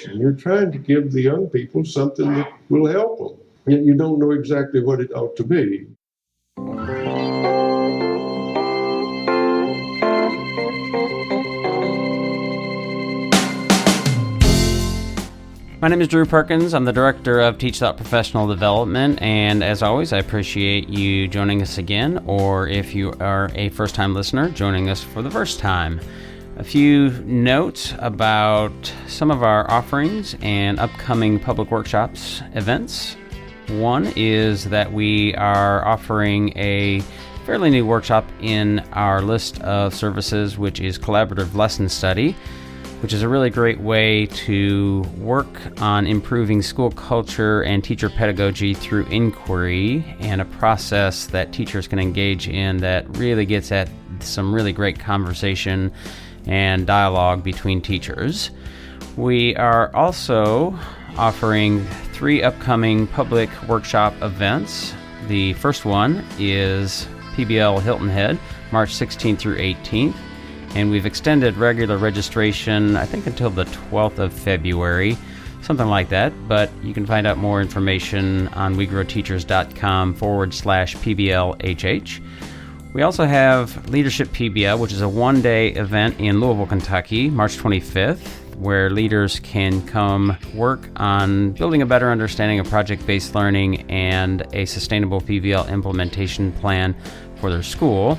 And you're trying to give the young people something that will help them. Yet you don't know exactly what it ought to be. My name is Drew Perkins. I'm the Director of TeachThought Professional Development, and as always, I appreciate you joining us again, or if you are a first-time listener, joining us for the first time. A few notes about some of our offerings and upcoming public workshops events. One is that we are offering a fairly new workshop in our list of services, which is Collaborative Lesson Study, which is a really great way to work on improving school culture and teacher pedagogy through inquiry, and a process that teachers can engage in that really gets at some really great conversation and dialogue between teachers. We are also offering 3 upcoming public workshop events. The first one is PBL Hilton Head, March 16th through 18th. And we've extended regular registration, I think, until the 12th of February, something like that. But you can find out more information on wegrowteachers.com/PBLHH. We also have Leadership PBL, which is a one-day event in Louisville, Kentucky, March 25th, where leaders can come work on building a better understanding of project-based learning and a sustainable PBL implementation plan for their school.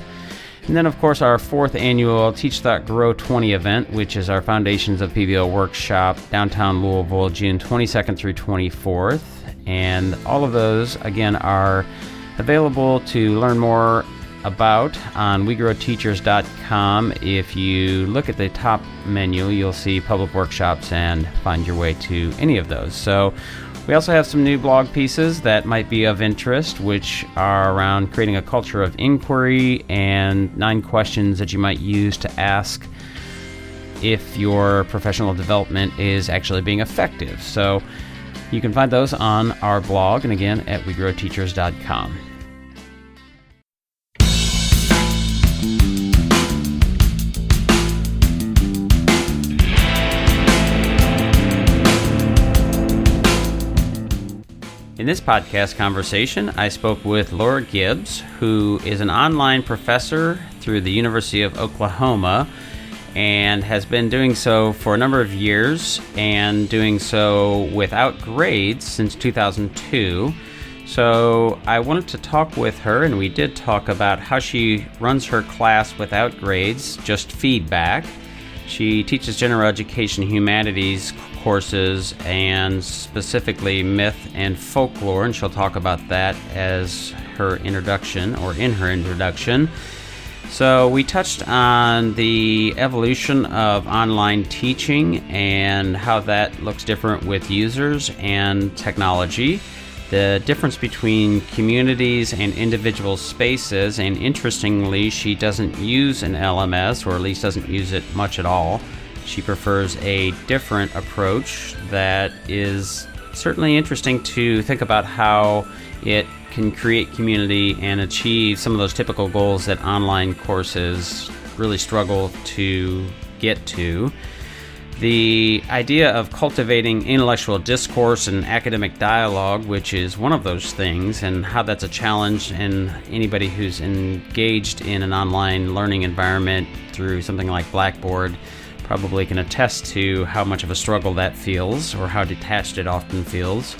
And then, of course, our 4th annual TeachThought Grow 20 event, which is our Foundations of PBL workshop, downtown Louisville, June 22nd through 24th. And all of those, again, are available to learn more about on wegrowteachers.com. If you look at the top menu, you'll see public workshops and find your way to any of those. So we also have some new blog pieces that might be of interest, which are around creating a culture of inquiry and 9 questions that you might use to ask if your professional development is actually being effective. So you can find those on our blog, and again, at wegrowteachers.com. In this podcast conversation, I spoke with Laura Gibbs, who is an online professor through the University of Oklahoma and has been doing so for a number of years, and doing so without grades since 2002. So I wanted to talk with her, and we did talk about how she runs her class without grades, just feedback. She teaches general education humanities courses, and specifically myth and folklore, and she'll talk about that as her introduction, or in her introduction. So we touched on the evolution of online teaching and how that looks different with users and technology, the difference between communities and individual spaces, and interestingly, she doesn't use an LMS, or at least doesn't use it much at all. She prefers a different approach that is certainly interesting to think about how it can create community and achieve some of those typical goals that online courses really struggle to get to. The idea of cultivating intellectual discourse and academic dialogue, which is one of those things, and how that's a challenge, and anybody who's engaged in an online learning environment through something like Blackboard probably can attest to how much of a struggle that feels, or how detached it often feels.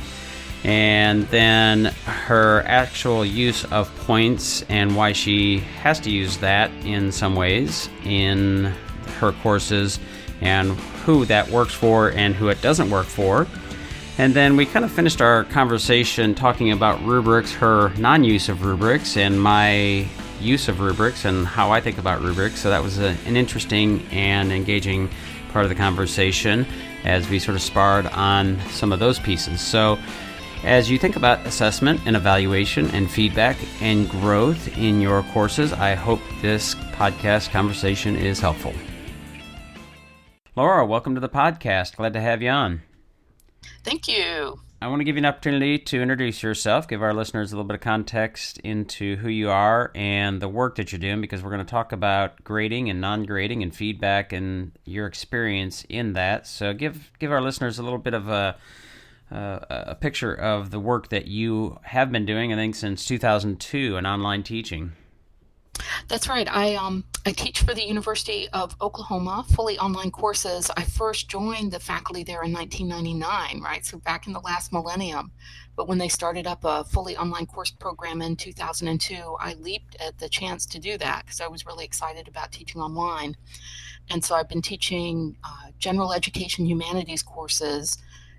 And then her actual use of points, and why she has to use that in some ways in her courses, and who that works for and who it doesn't work for. And then we kind of finished our conversation talking about rubrics, her non-use of rubrics, and my use of rubrics, and how I think about rubrics. So that was an interesting and engaging part of the conversation as we sort of sparred on some of those pieces. So as you think about assessment and evaluation and feedback and growth in your courses, I hope this podcast conversation is helpful. Laura, welcome to the podcast. Glad to have you on. Thank you. I want to give you an opportunity to introduce yourself, give our listeners a little bit of context into who you are and the work that you're doing, because we're going to talk about grading and non-grading and feedback and your experience in that. So give our listeners a little bit of a picture of the work that you have been doing, I think, since 2002 in online teaching. That's right. I teach for the University of Oklahoma, fully online courses. I first joined the faculty there in 1999, right? So back in the last millennium. But when they started up a fully online course program in 2002, I leaped at the chance to do that because I was really excited about teaching online. And so I've been teaching general education humanities courses,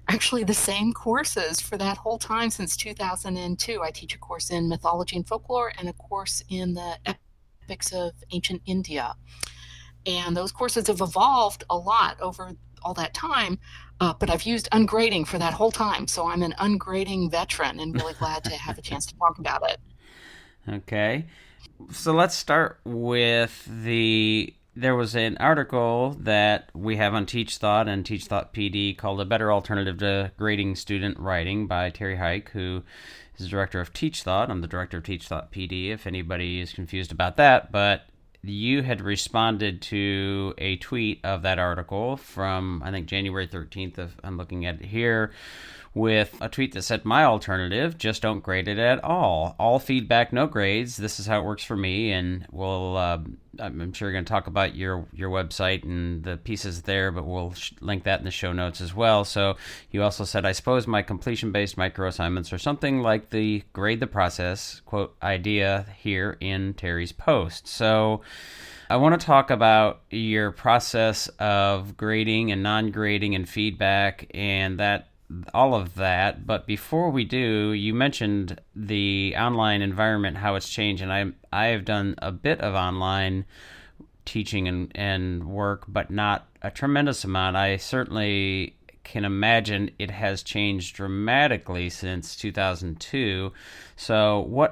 actually the same courses for that whole time since 2002. I teach a course in mythology and folklore and a course in the epics of ancient India. And those courses have evolved a lot over all that time, but I've used ungrading for that whole time. So I'm an ungrading veteran and really glad to have a chance to talk about it. Okay. So let's start with there was an article that we have on TeachThought and TeachThought PD called A Better Alternative to Grading Student Writing by Terry Hike, who is the director of TeachThought. I'm the director of TeachThought PD, if anybody is confused about that. But you had responded to a tweet of that article from, I think, January 13th, I'm looking at it here, with a tweet that said, "My alternative, just don't grade it at all. All feedback, no grades. This is how it works for me." And we'll, I'm sure you're going to talk about your website and the pieces there, but we'll link that in the show notes as well. So you also said, "I suppose my completion-based micro assignments are something like the grade the process," quote, idea here in Terry's post. So I want to talk about your process of grading and non-grading and feedback and all of that. But before we do, you mentioned the online environment, how it's changed, and I have done a bit of online teaching and work, but not a tremendous amount. I certainly can imagine it has changed dramatically since 2002. So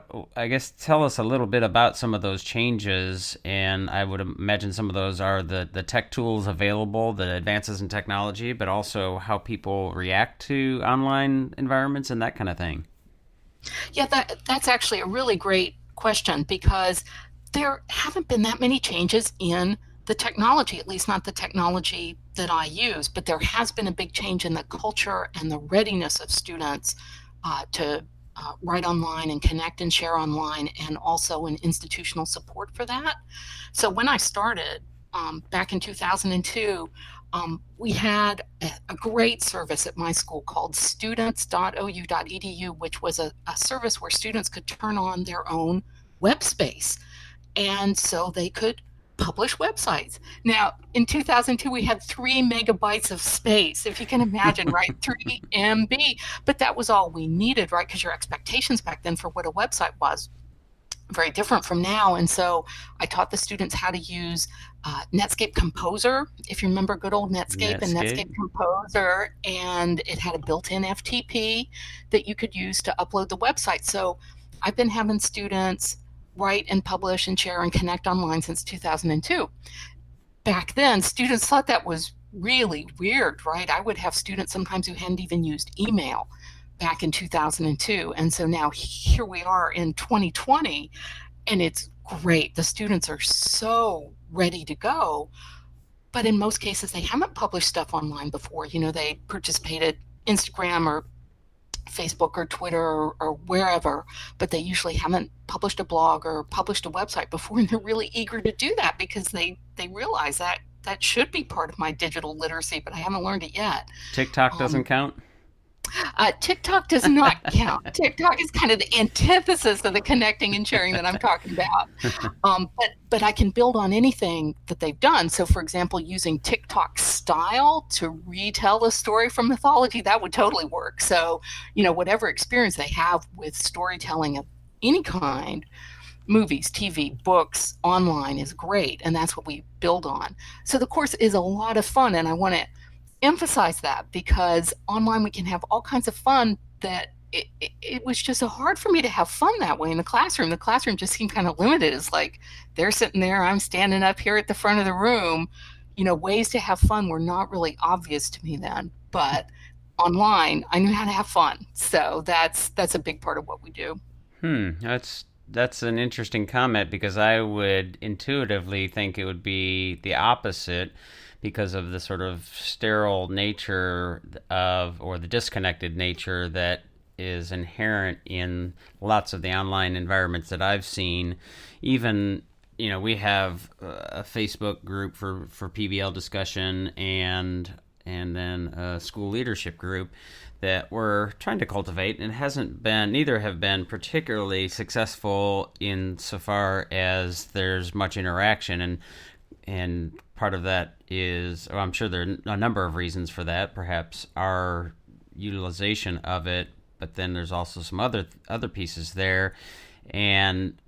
tell us a little bit about some of those changes, and I would imagine some of those are the tech tools available, the advances in technology, but also how people react to online environments and that kind of thing. Yeah, that's actually a really great question because there haven't been that many changes in the technology, at least not the technology that I use, but there has been a big change in the culture and the readiness of students to write online and connect and share online, and also an institutional support for that. So when I started back in 2002, we had a great service at my school called students.ou.edu, which was a service where students could turn on their own web space. And so they could publish websites. Now, in 2002, we had 3 megabytes of space, if you can imagine, right? 3 MB. But that was all we needed, right? Because your expectations back then for what a website was very different from now. And so I taught the students how to use Netscape Composer, if you remember good old Netscape and Netscape Composer, and it had a built-in FTP that you could use to upload the website. So I've been having students write and publish and share and connect online since 2002. Back then, students thought that was really weird, right? I would have students sometimes who hadn't even used email back in 2002. And so now here we are in 2020, and it's great. The students are so ready to go. But in most cases, they haven't published stuff online before. You know, they participated Instagram or Facebook or Twitter or wherever, but they usually haven't published a blog or published a website before, and they're really eager to do that because they realize that should be part of my digital literacy, but I haven't learned it yet. TikTok doesn't count? TikTok does not count. TikTok is kind of the antithesis of the connecting and sharing that I'm talking about. But I can build on anything that they've done. So, for example, using TikTok style to retell a story from mythology, that would totally work. So, you know, whatever experience they have with storytelling of any kind, movies, TV, books, online is great. And that's what we build on. So the course is a lot of fun, and I want to emphasize that because online we can have all kinds of fun that it was just so hard for me to have fun that way in the classroom. The classroom just seemed kind of limited. It's like they're sitting there, I'm standing up here at the front of the room. You know, ways to have fun were not really obvious to me then. But online, I knew how to have fun. So that's a big part of what we do. That's an interesting comment, because I would intuitively think it would be the opposite, because of the sort of sterile nature of, or the disconnected nature that is inherent in lots of the online environments that I've seen. Even, we have a Facebook group for PBL discussion, and then a school leadership group that we're trying to cultivate, and neither have been particularly successful insofar as there's much interaction, and part of that is, I'm sure there are a number of reasons for that, perhaps our utilization of it, but then there's also some other pieces there. And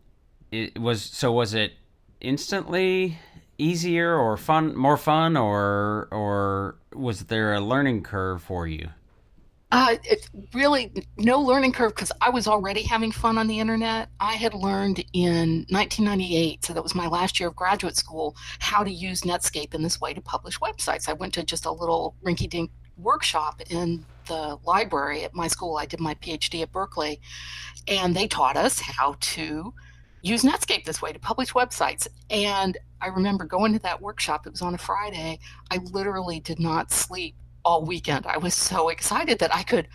was it instantly easier or more fun, or was there a learning curve for you? It's really no learning curve, because I was already having fun on the internet. I had learned in 1998, so that was my last year of graduate school, how to use Netscape in this way to publish websites. I went to just a little rinky-dink workshop in the library at my school. I did my PhD at Berkeley, and they taught us how to use Netscape this way to publish websites. And I remember going to that workshop. It was on a Friday. I literally did not sleep all weekend. I was so excited that I could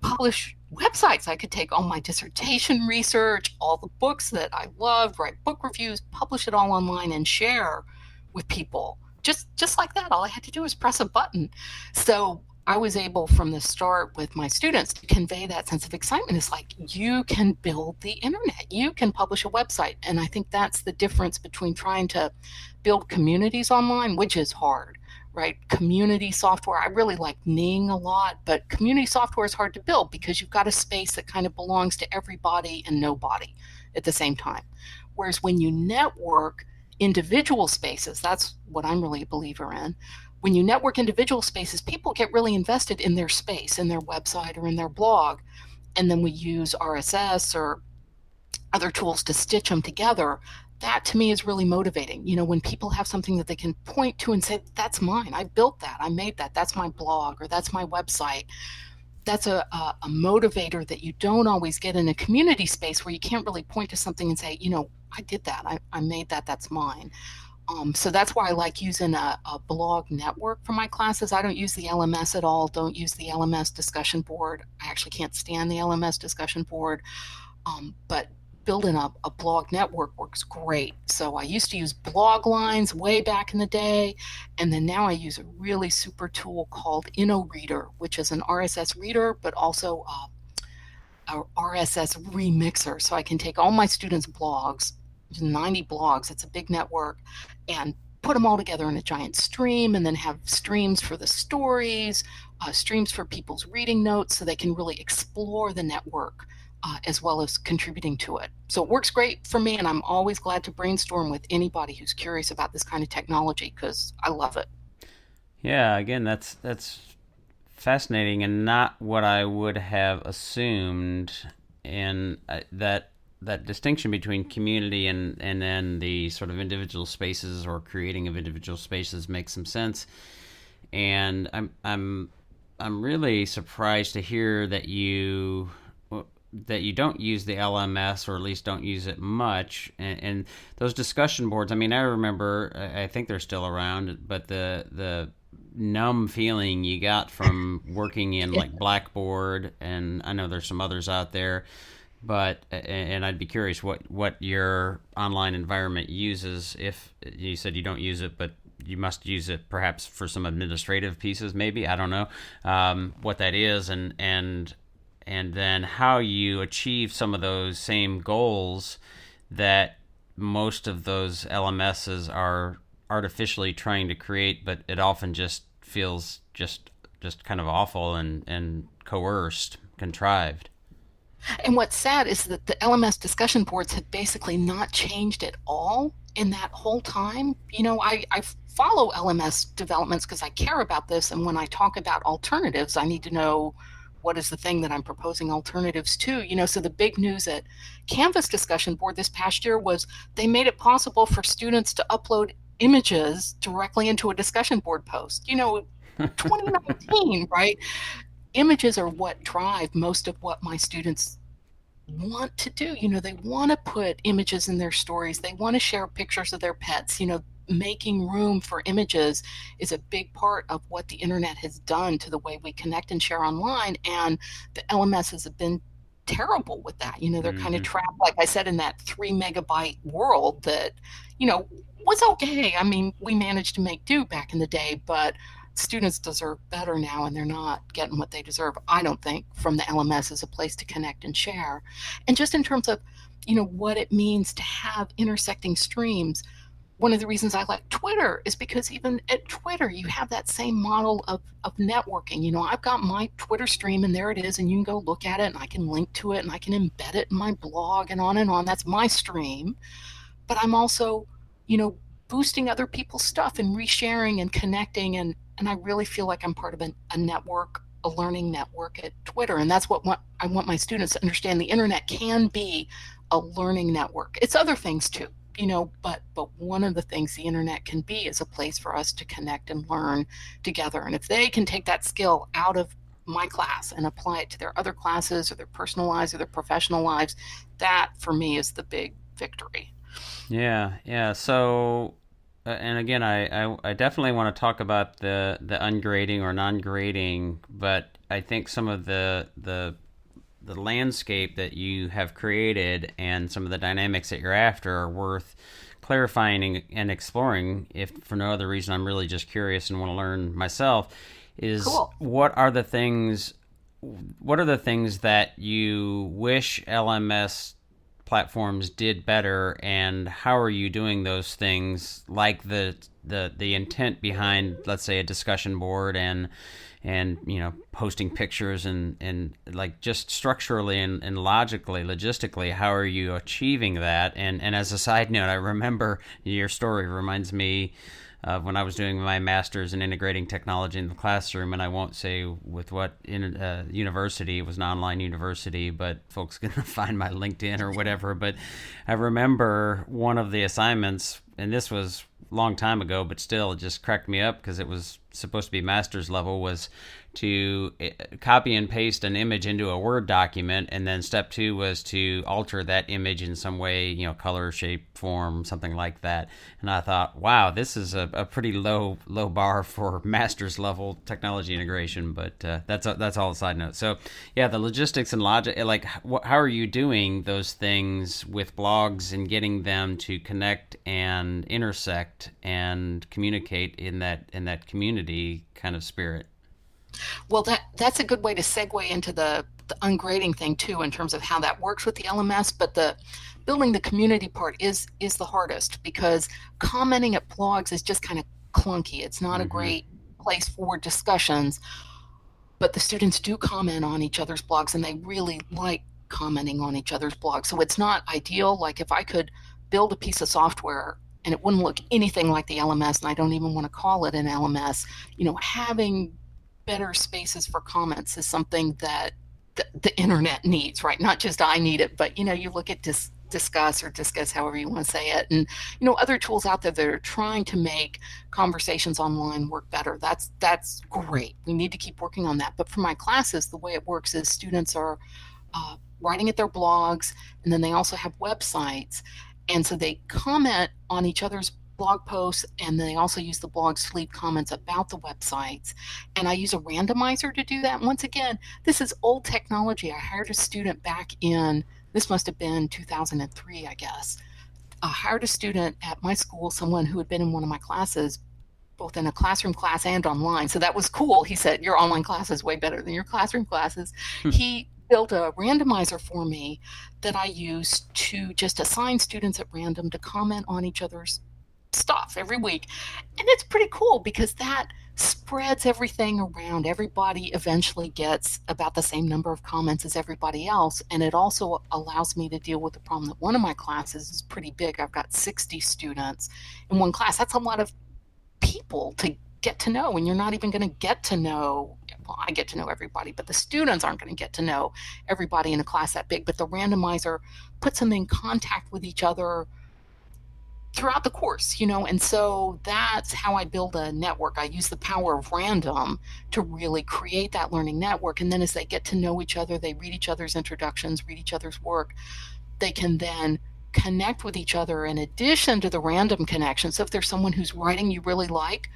publish websites. I could take all my dissertation research, all the books that I loved, write book reviews, publish it all online, and share with people. Just like that. All I had to do was press a button. So I was able from the start with my students to convey that sense of excitement. It's like, you can build the internet, you can publish a website. And I think that's the difference between trying to build communities online, which is hard, right? Community software, I really like Ning a lot, but community software is hard to build because you've got a space that kind of belongs to everybody and nobody at the same time. Whereas when you network individual spaces, that's what I'm really a believer in. When you network individual spaces, people get really invested in their space, in their website or in their blog. And then we use RSS or other tools to stitch them together. That to me is really motivating. When people have something that they can point to and say, that's mine, I built that, I made that, that's my blog, or that's my website. That's a motivator that you don't always get in a community space, where you can't really point to something and say, I did that, I made that, that's mine. So that's why I like using a blog network for my classes. I don't use the LMS at all. Don't use the LMS discussion board. I actually can't stand the LMS discussion board. But building a blog network works great. So I used to use blog lines way back in the day, and then now I use a really super tool called InnoReader, which is an RSS reader, but also a RSS remixer. So I can take all my students' blogs, 90 blogs, it's a big network, and put them all together in a giant stream, and then have streams for the stories, streams for people's reading notes, so they can really explore the network as well as contributing to it. So it works great for me, and I'm always glad to brainstorm with anybody who's curious about this kind of technology, because I love it. Yeah, again, that's fascinating, and not what I would have assumed. And that distinction between community and then the sort of individual spaces, or creating of individual spaces, makes some sense. And I'm really surprised to hear that you don't use the LMS, or at least don't use it much. And those discussion boards, I mean, I remember, I think they're still around, but the numb feeling you got from working in like Blackboard, and I know there's some others out there, but, and I'd be curious what your online environment uses. If you said you don't use it, but you must use it perhaps for some administrative pieces, maybe, I don't know what that is, and then how you achieve some of those same goals that most of those LMSs are artificially trying to create, but it often just feels just kind of awful and coerced, contrived. And what's sad is that the LMS discussion boards have basically not changed at all in that whole time. I follow LMS developments because I care about this, and when I talk about alternatives, I need to know what is the thing that I'm proposing alternatives to. So the big news at Canvas discussion board this past year was they made it possible for students to upload images directly into a discussion board post. 2019, right? images are what drive most of what my students want to do. They want to put images in their stories. They want to share pictures of their pets. Making room for images is a big part of what the internet has done to the way we connect and share online. And the LMSs have been terrible with that. They're kind of trapped, like I said, in that 3 megabyte world that, was okay. I mean, we managed to make do back in the day, but students deserve better now, and they're not getting what they deserve, I don't think, from the LMS as a place to connect and share. And just in terms of, what it means to have intersecting streams, one of the reasons I like Twitter is because even at Twitter, you have that same model of networking. I've got my Twitter stream, and there it is, and you can go look at it, and I can link to it, and I can embed it in my blog, and on and on. That's my stream. But I'm also, boosting other people's stuff and resharing and connecting, and I really feel like I'm part of a network, a learning network at Twitter. And that's what I want my students to understand. The internet can be a learning network. It's other things too, but one of the things the internet can be is a place for us to connect and learn together. And if they can take that skill out of my class and apply it to their other classes or their personal lives or their professional lives, that for me is the big victory. Yeah. So, and again, I definitely want to talk about the ungrading or non-grading, but I think some of the landscape that you have created and some of the dynamics that you're after are worth clarifying and exploring. If for no other reason, I'm really just curious and want to learn myself. Is cool. What are the things that you wish LMS platforms did better, and how are you doing those things, like the intent behind, let's say, a discussion board and posting pictures and like just structurally and logically, logistically, how are you achieving that? And as a side note, I remember your story reminds me of when I was doing my master's in integrating technology in the classroom, and I won't say with what university. It was an online university, but folks can find my LinkedIn or whatever. But I remember one of the assignments, and this was a long time ago, but still it just cracked me up because it was supposed to be master's level, was to copy and paste an image into a Word document, and then step 2 was to alter that image in some way, color, shape, form, something like that. And I thought, wow, this is a pretty low bar for master's level technology integration, but that's all a side note. So yeah, the logistics and logic, like how are you doing those things with blogs and getting them to connect and intersect and communicate in that community kind of spirit? Well, that's a good way to segue into the ungrading thing too, in terms of how that works with the LMS. But the building the community part is the hardest, because commenting at blogs is just kind of clunky. It's not a great place for discussions, but the students do comment on each other's blogs, and they really like commenting on each other's blogs. So it's not ideal. Like if I could build a piece of software and it wouldn't look anything like the LMS, and I don't even want to call it an LMS, having better spaces for comments is something that the internet needs, right? Not just I need it, but you look at discuss however you want to say it, and other tools out there that are trying to make conversations online work better. That's great. We need to keep working on that. But for my classes, the way it works is students are writing at their blogs, and then they also have websites, and so they comment on each other's blog posts, and they also use the blogs to leave comments about the websites. And I use a randomizer to do that. And once again, this is old technology. I hired a student back in, this must have been 2003, I guess. I hired a student at my school, someone who had been in one of my classes, both in a classroom class and online. So that was cool. He said, your online class is way better than your classroom classes. He built a randomizer for me that I used to just assign students at random to comment on each other's stuff every week. And it's pretty cool because that spreads everything around. Everybody eventually gets about the same number of comments as everybody else. And it also allows me to deal with the problem that one of my classes is pretty big. I've got 60 students in one class. That's a lot of people to get to know, and you're not even going to get to know, well, I get to know everybody, but the students aren't going to get to know everybody in a class that big. But the randomizer puts them in contact with each other throughout the course, and so that's how I build a network. I use the power of random to really create that learning network. And then as they get to know each other, they read each other's introductions, read each other's work, they can then connect with each other in addition to the random connection. So if there's someone whose writing you really like,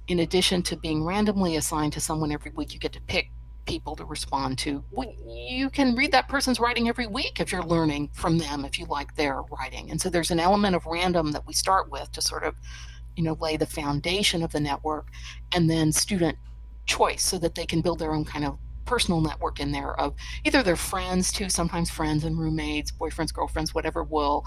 in addition to being randomly assigned to someone every week, you get to pick people to respond to. You can read that person's writing every week if you're learning from them, if you like their writing. And so there's an element of random that we start with to sort of, lay the foundation of the network, and then student choice so that they can build their own kind of personal network in there of either their friends too, sometimes friends and roommates, boyfriends, girlfriends, whatever will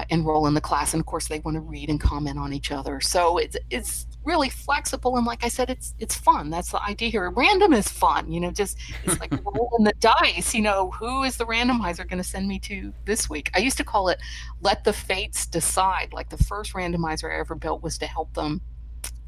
enroll in the class. And of course they want to read and comment on each other. So it's really flexible. And like I said, it's fun. That's the idea here. Random is fun, just it's like rolling the dice, who is the randomizer going to send me to this week? I used to call it let the fates decide. Like the first randomizer I ever built was to help them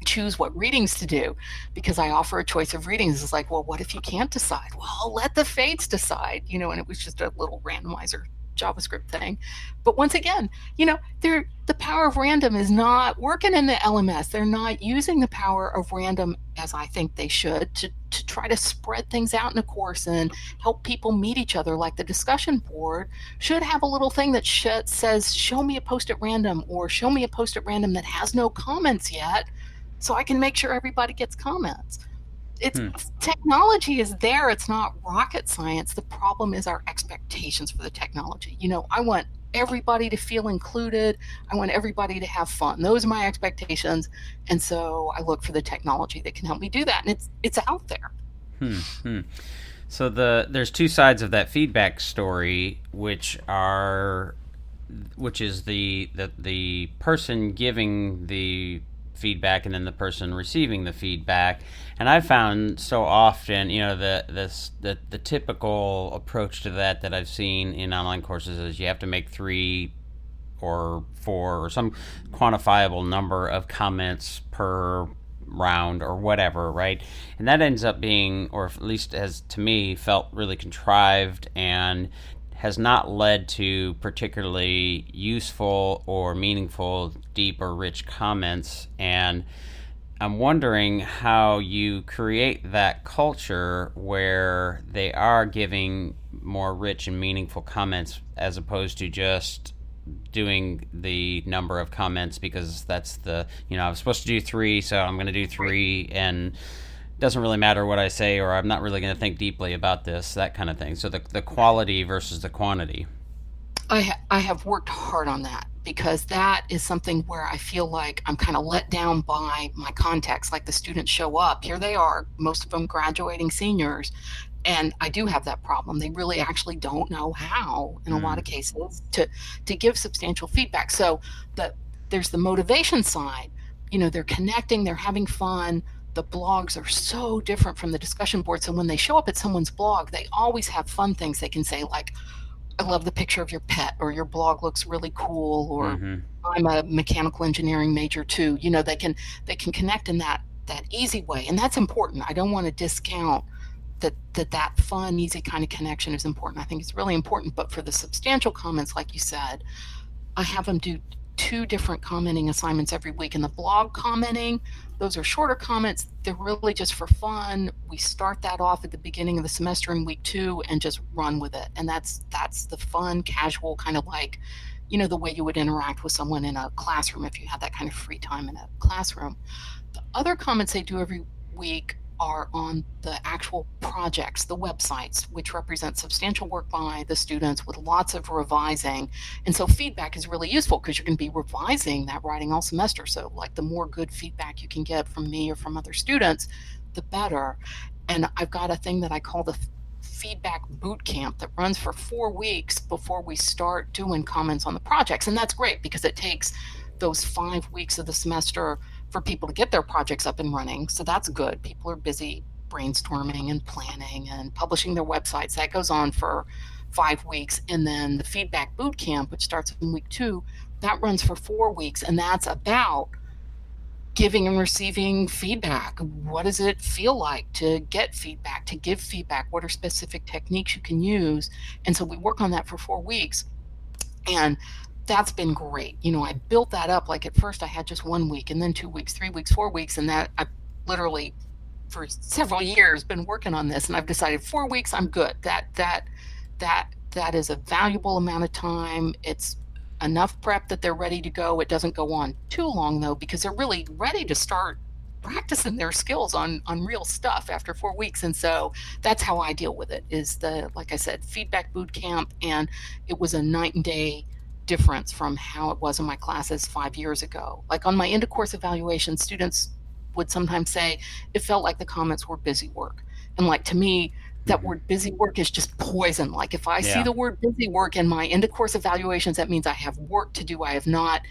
choose what readings to do, because I offer a choice of readings. It's like, well, what if you can't decide? Well, let the fates decide, and it was just a little randomizer JavaScript thing. But once again, the power of random is not working in the LMS. They're not using the power of random as I think they should to try to spread things out in a course and help people meet each other. Like the discussion board should have a little thing that says, show me a post at random, or show me a post at random that has no comments yet, so I can make sure everybody gets comments. Technology is there. It's not rocket science. The problem is our expectations for the technology. I want everybody to feel included. I want everybody to have fun. Those are my expectations. And so I look for the technology that can help me do that. And it's out there. So there's two sides of that feedback story, which is the person giving the feedback and then the person receiving the feedback. And I've found so often, the typical approach to that I've seen in online courses is you have to make 3 or 4 or some quantifiable number of comments per round or whatever, right? And that ends up being, or at least has to me felt really contrived and has not led to particularly useful or meaningful, deep or rich comments. And I'm wondering how you create that culture where they are giving more rich and meaningful comments as opposed to just doing the number of comments because that's I was supposed to do 3, so I'm going to do 3, and doesn't really matter what I say, or I'm not really going to think deeply about this, that kind of thing. So the quality versus the quantity. I have worked hard on that, because that is something where I feel like I'm kind of let down by my context. Like the students show up, here they are, most of them graduating seniors, and I do have that problem. They really actually don't know how, in a lot of cases, to give substantial feedback. So there's the motivation side. They're connecting, they're having fun. The blogs are so different from the discussion board. So when they show up at someone's blog, they always have fun things they can say, like, I love the picture of your pet, or your blog looks really cool, or I'm a mechanical engineering major too. They can connect in that easy way. And that's important. I don't want to discount that fun, easy kind of connection is important. I think it's really important. But for the substantial comments, like you said, I have them do 2 different commenting assignments every week. And the blog commenting, those are shorter comments. They're really just for fun. We start that off at the beginning of the semester in week 2 and just run with it. And that's the fun, casual kind of like, the way you would interact with someone in a classroom if you had that kind of free time in a classroom. The other comments they do every week are on the actual projects, the websites, which represent substantial work by the students with lots of revising. And so feedback is really useful because you're going to be revising that writing all semester. So like the more good feedback you can get from me or from other students, the better. And I've got a thing that I call the feedback boot camp that runs for 4 weeks before we start doing comments on the projects. And that's great because it takes those 5 weeks of the semester for people to get their projects up and running. So that's good. People are busy brainstorming and planning and publishing their websites. That goes on for 5 weeks. And then the feedback boot camp, which starts in week 2, that runs for 4 weeks. And that's about giving and receiving feedback. What does it feel like to get feedback, to give feedback? What are specific techniques you can use? And so we work on that for 4 weeks. And that's been great. I built that up. Like at first I had just 1 week, and then 2 weeks, 3 weeks, 4 weeks, and that I literally for several years been working on this, and I've decided 4 weeks I'm good. That is a valuable amount of time. It's enough prep that they're ready to go. It doesn't go on too long though, because they're really ready to start practicing their skills on real stuff after 4 weeks. And so that's how I deal with it, is like I said, feedback boot camp. And it was a night and day difference from how it was in my classes 5 years ago. Like on my end of course evaluation, students would sometimes say it felt like the comments were busy work. And like, to me, that word busy work is just poison. Like if I see the word busy work in my end of course evaluations, that means I have work to do. I have not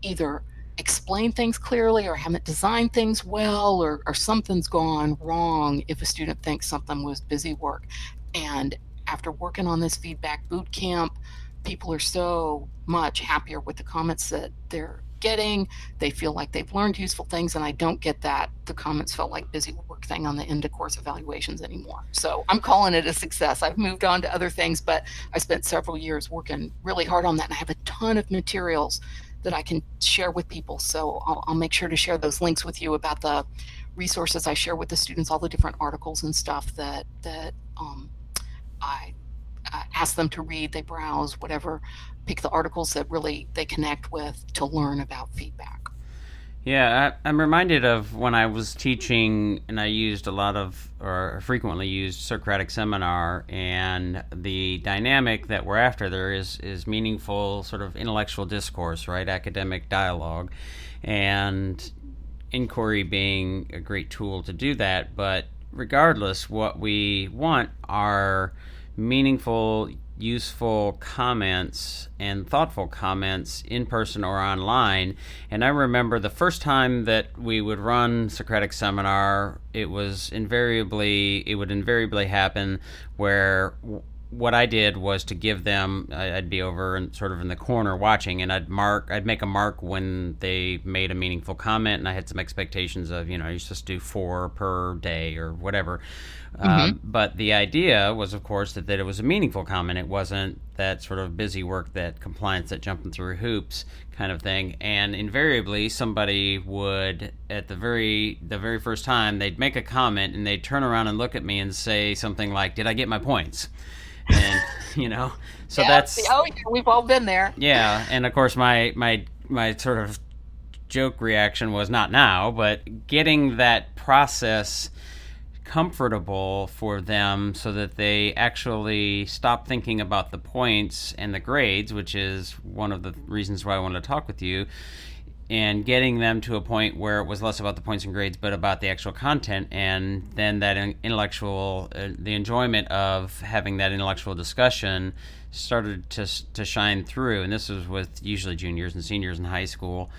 either explained things clearly or haven't designed things well, or something's gone wrong if a student thinks something was busy work. And after working on this feedback boot camp, people are so much happier with the comments that they're getting. They feel like they've learned useful things, and I don't get that the comments felt like busy work thing on the end of course evaluations anymore. So I'm calling it a success. I've moved on to other things, but I spent several years working really hard on that, and I have a ton of materials that I can share with people. So I'll make sure to share those links with you about the resources I share with the students, all the different articles and stuff that I ask them to read. They browse, whatever, pick the articles that really they connect with to learn about feedback. Yeah, I'm reminded of when I was teaching, and I used frequently used Socratic Seminar, and the dynamic that we're after there is meaningful sort of intellectual discourse, right? Academic dialogue, and inquiry being a great tool to do that. But regardless, what we want are meaningful, useful comments and thoughtful comments in person or online. And I remember the first time that we would run Socratic Seminar, it would invariably happen where what I did was to give them, I'd be over and sort of in the corner watching, and I'd make a mark when they made a meaningful comment, and I had some expectations of, you're supposed to do 4 per day or whatever. But the idea was, of course, that it was a meaningful comment. It wasn't that sort of busy work, that compliance, that jumping through hoops kind of thing. And invariably, somebody would, at the very first time, they'd make a comment, and they'd turn around and look at me and say something like, "Did I get my points?" And so that's we've all been there. Yeah, and of course my sort of joke reaction was, not now, but getting that process comfortable for them so that they actually stop thinking about the points and the grades, which is one of the reasons why I wanted to talk with you, and getting them to a point where it was less about the points and grades but about the actual content, and then that intellectual the enjoyment of having that intellectual discussion started to shine through. And this was with usually juniors and seniors in high school,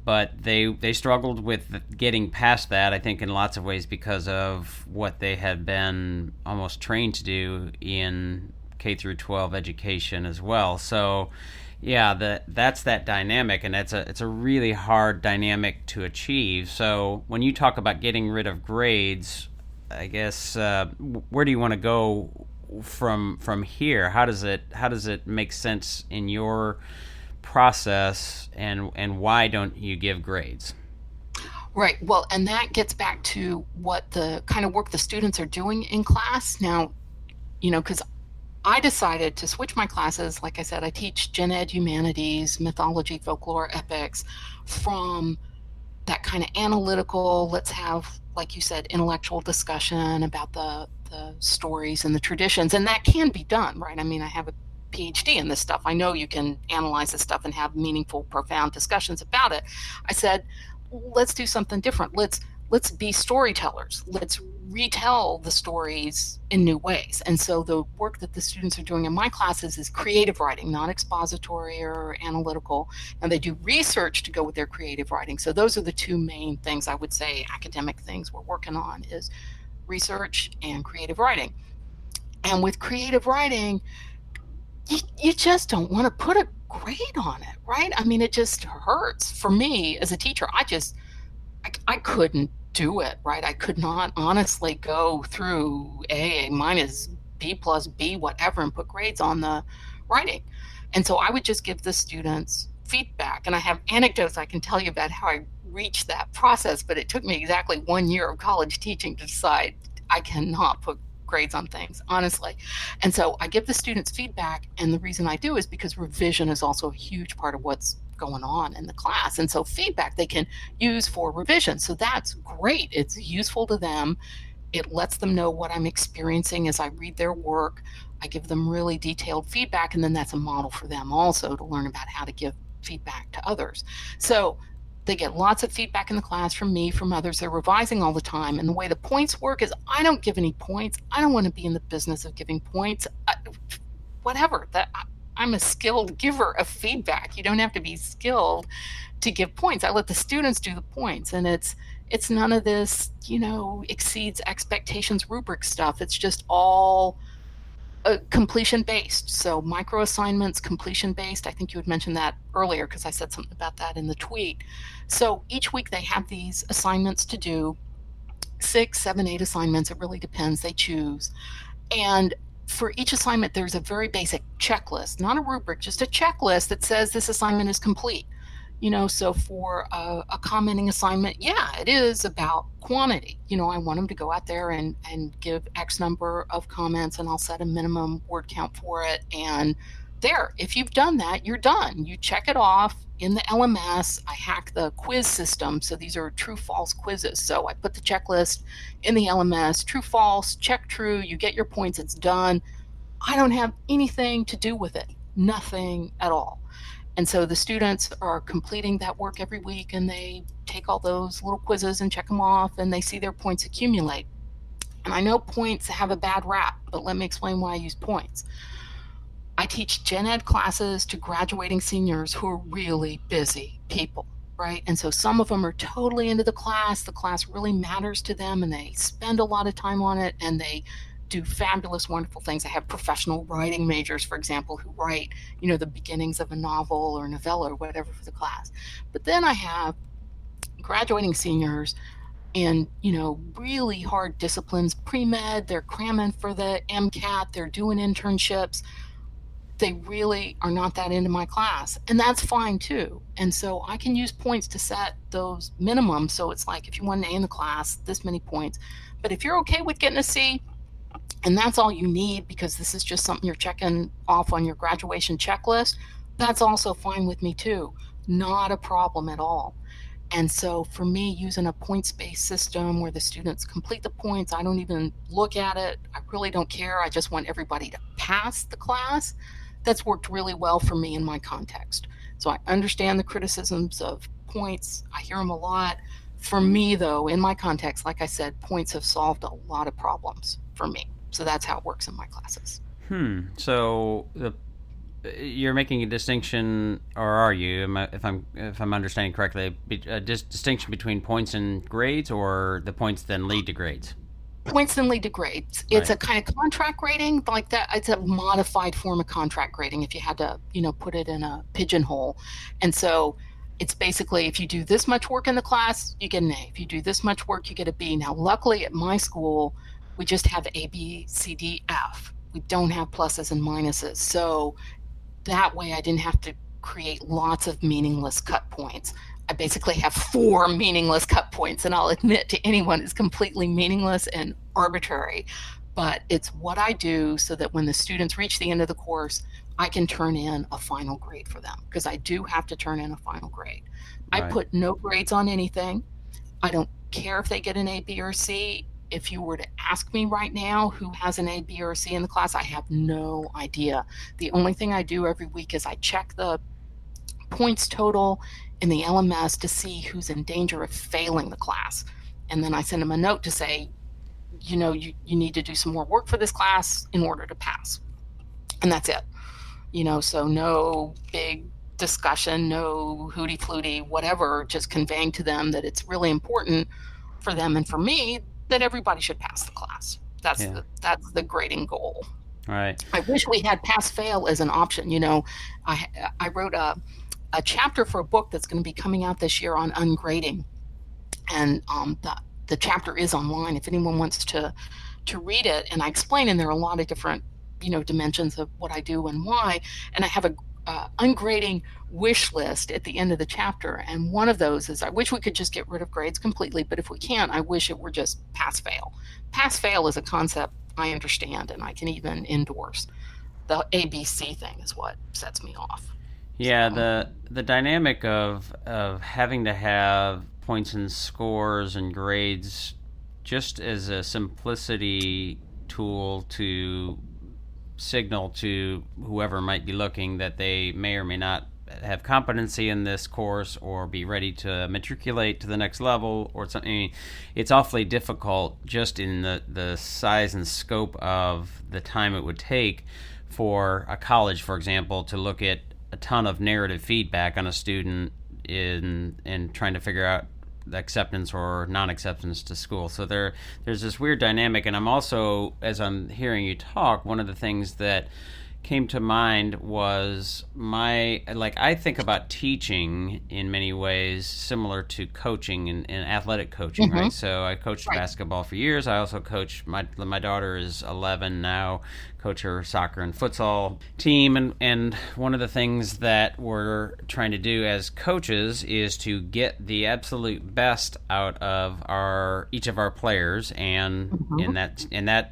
but they struggled with getting past that, I think, in lots of ways because of what they had been almost trained to do in K through 12 education as well. So yeah, that's that dynamic, and it's a really hard dynamic to achieve. So when you talk about getting rid of grades, I guess where do you want to go from here? How does it make sense in your process, and why don't you give grades? Right. Well, and that gets back to what the kind of work the students are doing in class now. Because I decided to switch my classes. Like I said, I teach Gen Ed humanities, mythology, folklore, epics, from that kind of analytical, let's have, like you said, intellectual discussion about the stories and the traditions. And that can be done, right? I mean, I have a PhD in this stuff. I know you can analyze this stuff and have meaningful, profound discussions about it. I said, let's do something different. Let's be storytellers. Let's retell the stories in new ways. And so the work that the students are doing in my classes is creative writing, not expository or analytical. And they do research to go with their creative writing. So those are the two main things I would say, academic things we're working on, is research and creative writing. And with creative writing, you just don't want to put a grade on it, right? I mean, it just hurts. For me as a teacher, I couldn't do it, right? I could not honestly go through A minus B plus B whatever and put grades on the writing. And so I would just give the students feedback. And I have anecdotes I can tell you about how I reached that process, but it took me exactly 1 year of college teaching to decide I cannot put grades on things, honestly. And so I give the students feedback, and the reason I do is because revision is also a huge part of what's going on in the class. And so feedback they can use for revision. So that's great. It's useful to them. It lets them know what I'm experiencing as I read their work. I give them really detailed feedback, and then that's a model for them also to learn about how to give feedback to others. So they get lots of feedback in the class from me, from others. They're revising all the time. And the way the points work is I don't give any points. I don't want to be in the business of giving points. I'm a skilled giver of feedback. You don't have to be skilled to give points. I let the students do the points. And it's none of this, exceeds expectations rubric stuff. It's just all completion based. So micro assignments, completion based. I think you had mentioned that earlier because I said something about that in the tweet. So each week they have these assignments to do, 6, 7, 8 assignments. It really depends. They choose. And for each assignment, there's a very basic checklist, not a rubric, just a checklist that says this assignment is complete. So for a commenting assignment, it is about quantity. I want them to go out there and give X number of comments, and I'll set a minimum word count for it. And there, if you've done that, you're done. You check it off in the LMS. I hack the quiz system. So these are true, false quizzes. So I put the checklist in the LMS, true, false, check true, you get your points, it's done. I don't have anything to do with it, nothing at all. And so the students are completing that work every week, and they take all those little quizzes and check them off, and they see their points accumulate. And I know points have a bad rap, but let me explain why I use points. I teach gen ed classes to graduating seniors who are really busy people, right? And so some of them are totally into the class really matters to them, and they spend a lot of time on it, and they do fabulous, wonderful things. I have professional writing majors, for example, who write, the beginnings of a novel or novella or whatever for the class. But then I have graduating seniors in, really hard disciplines, pre-med, they're cramming for the MCAT, they're doing internships. They really are not that into my class, and that's fine too. And so I can use points to set those minimums. So it's like, if you want an A in the class, this many points. But if you're okay with getting a C, and that's all you need because this is just something you're checking off on your graduation checklist, that's also fine with me too. Not a problem at all. And so for me, using a points-based system where the students complete the points, I don't even look at it. I really don't care. I just want everybody to pass the class. That's worked really well for me in my context. So I understand the criticisms of points. I hear them a lot. For me, though, in my context, like I said, points have solved a lot of problems for me. So that's how it works in my classes. So you're making a distinction, or are you? If I'm understanding correctly, a distinction between points and grades, or the points then lead to grades? Points then lead to grades. It's a kind of contract grading like that. It's a modified form of contract grading if you had to, put it in a pigeonhole. And so it's basically, if you do this much work in the class, you get an A. If you do this much work, you get a B. Now, luckily at my school, we just have A, B, C, D, F. We don't have pluses and minuses. So that way I didn't have to create lots of meaningless cut points. I basically have 4 meaningless cut points, and I'll admit to anyone it's completely meaningless and arbitrary. But it's what I do so that when the students reach the end of the course, I can turn in a final grade for them, because I do have to turn in a final grade. Right. I put no grades on anything. I don't care if they get an A, B, or C. If you were to ask me right now who has an A, B, or C in the class, I have no idea. The only thing I do every week is I check the points total in the LMS to see who's in danger of failing the class. And then I send them a note to say, you need to do some more work for this class in order to pass. And that's it. So no big discussion, no hooty fluty, whatever, just conveying to them that it's really important for them and for me that everybody should pass the class. That's the grading goal. Right. I wish we had pass fail as an option. I wrote a chapter for a book that's going to be coming out this year on ungrading, and the chapter is online if anyone wants to read it. And I explain in there a lot of different dimensions of what I do and why. And I have a ungrading wish list at the end of the chapter. And one of those is, I wish we could just get rid of grades completely, but if we can't, I wish it were just pass fail. Pass fail is a concept I understand and I can even endorse. The ABC thing is what sets me off. Yeah, the dynamic of having to have points and scores and grades just as a simplicity tool to signal to whoever might be looking that they may or may not have competency in this course or be ready to matriculate to the next level or something. I mean, it's awfully difficult just in the size and scope of the time it would take for a college, for example, to look at a ton of narrative feedback on a student in trying to figure out the acceptance or non-acceptance to school. So there's this weird dynamic, and I'm also, as I'm hearing you talk, one of the things that came to mind was I think about teaching in many ways similar to coaching and athletic coaching, right? So I coached basketball for years. I also coach, my daughter is 11 now, coach her soccer and futsal team. And one of the things that we're trying to do as coaches is to get the absolute best out of each of our players, and in that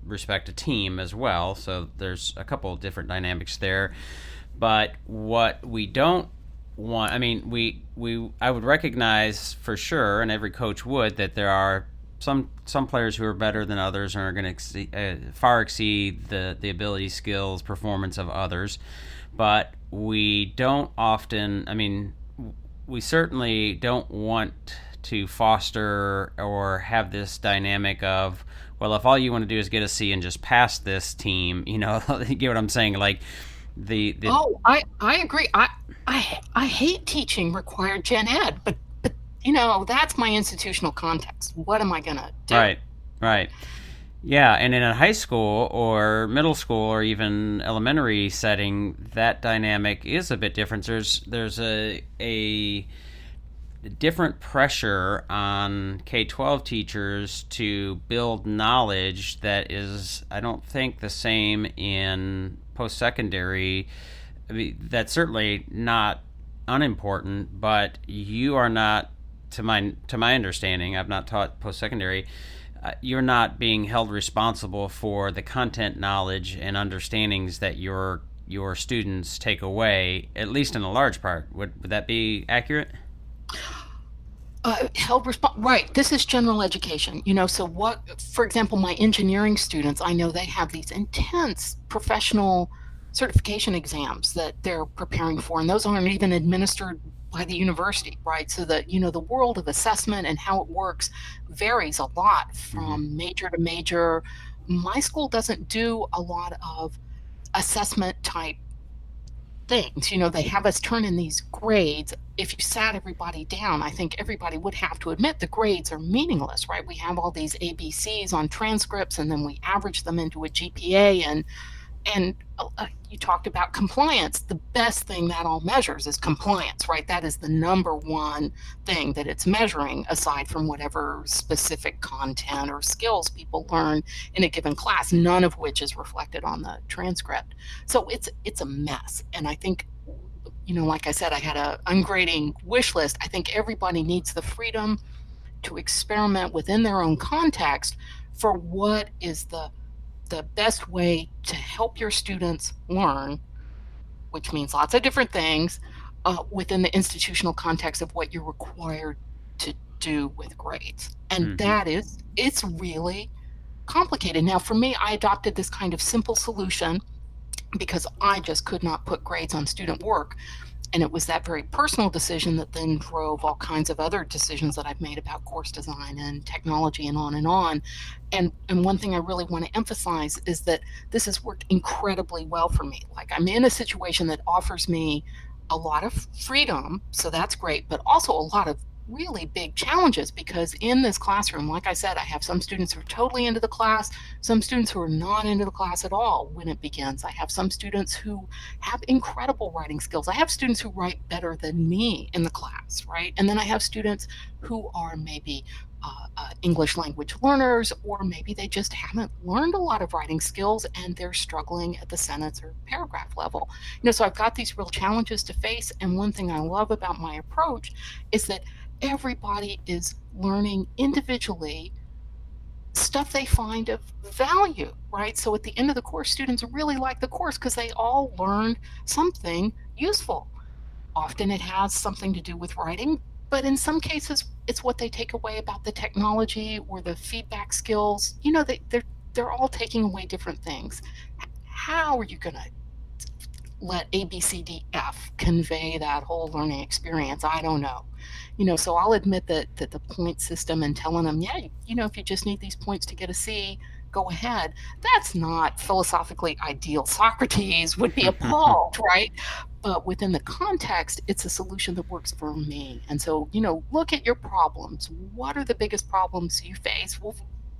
respect a team as well. So there's a couple of different dynamics there. But what we don't want, I mean, I would recognize for sure, and every coach would, that there are some players who are better than others and are going to far exceed the ability, skills, performance of others. But we don't often, I mean, we certainly don't want to foster or have this dynamic of, well, if all you want to do is get a C and just pass this team, you get what I'm saying? Like I agree. I hate teaching required gen ed, but that's my institutional context. What am I gonna do? Right. Yeah, and in a high school or middle school or even elementary setting, that dynamic is a bit different. There's a different pressure on K-12 teachers to build knowledge that is, I don't think, the same in post-secondary. I mean, that's certainly not unimportant, but you are not, to my understanding, I've not taught post-secondary, you're not being held responsible for the content knowledge and understandings that your students take away, at least in a large part. Would that be accurate? Right. This is general education, so for example, my engineering students, I know they have these intense professional certification exams that they're preparing for, and those aren't even administered by the university, right? So that, the world of assessment and how it works varies a lot from major to major. My school doesn't do a lot of assessment type things. They have us turn in these grades. If you sat everybody down, I think everybody would have to admit the grades are meaningless, right? We have all these ABCs on transcripts, and then we average them into a GPA. And you talked about compliance. The best thing that all measures is compliance, right? That is the number one thing that it's measuring, aside from whatever specific content or skills people learn in a given class, none of which is reflected on the transcript. So it's a mess. And I think, like I said, I had a ungrading wish list. I think everybody needs the freedom to experiment within their own context for what is the best way to help your students learn, which means lots of different things, within the institutional context of what you're required to do with grades. And it's really complicated. Now, for me, I adopted this kind of simple solution because I just could not put grades on student work. And it was that very personal decision that then drove all kinds of other decisions that I've made about course design and technology and on and on. And one thing I really want to emphasize is that this has worked incredibly well for me. Like, I'm in a situation that offers me a lot of freedom, so that's great, but also a lot of really big challenges, because in this classroom, like I said, I have some students who are totally into the class, some students who are not into the class at all when it begins. I have some students who have incredible writing skills. I have students who write better than me in the class, right? And then I have students who are maybe English language learners, or maybe they just haven't learned a lot of writing skills and they're struggling at the sentence or paragraph level. So I've got these real challenges to face. And one thing I love about my approach is that everybody is learning individually stuff they find of value, right? So at the end of the course, students really like the course because they all learned something useful. Often it has something to do with writing, but in some cases, it's what they take away about the technology or the feedback skills. They're all taking away different things. How are you going to let A, B, C, D, F convey that whole learning experience? I don't know. So I'll admit that the point system and telling them, if you just need these points to get a C, go ahead. That's not philosophically ideal. Socrates would be appalled, right? But within the context, it's a solution that works for me. And so, look at your problems. What are the biggest problems you face? Well,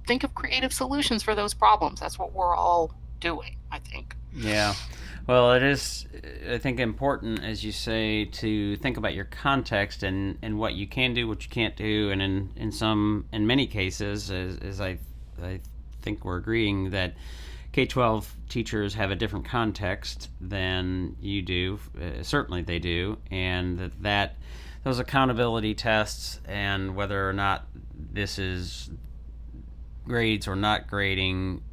think of creative solutions for those problems. That's what we're all doing, I think. Yeah. Well, it is, I think, important, as you say, to think about your context and what you can do, what you can't do. And in many cases, as I think we're agreeing that K-12 teachers have a different context than you do. Certainly they do. And that those accountability tests and whether or not this is grades or not grading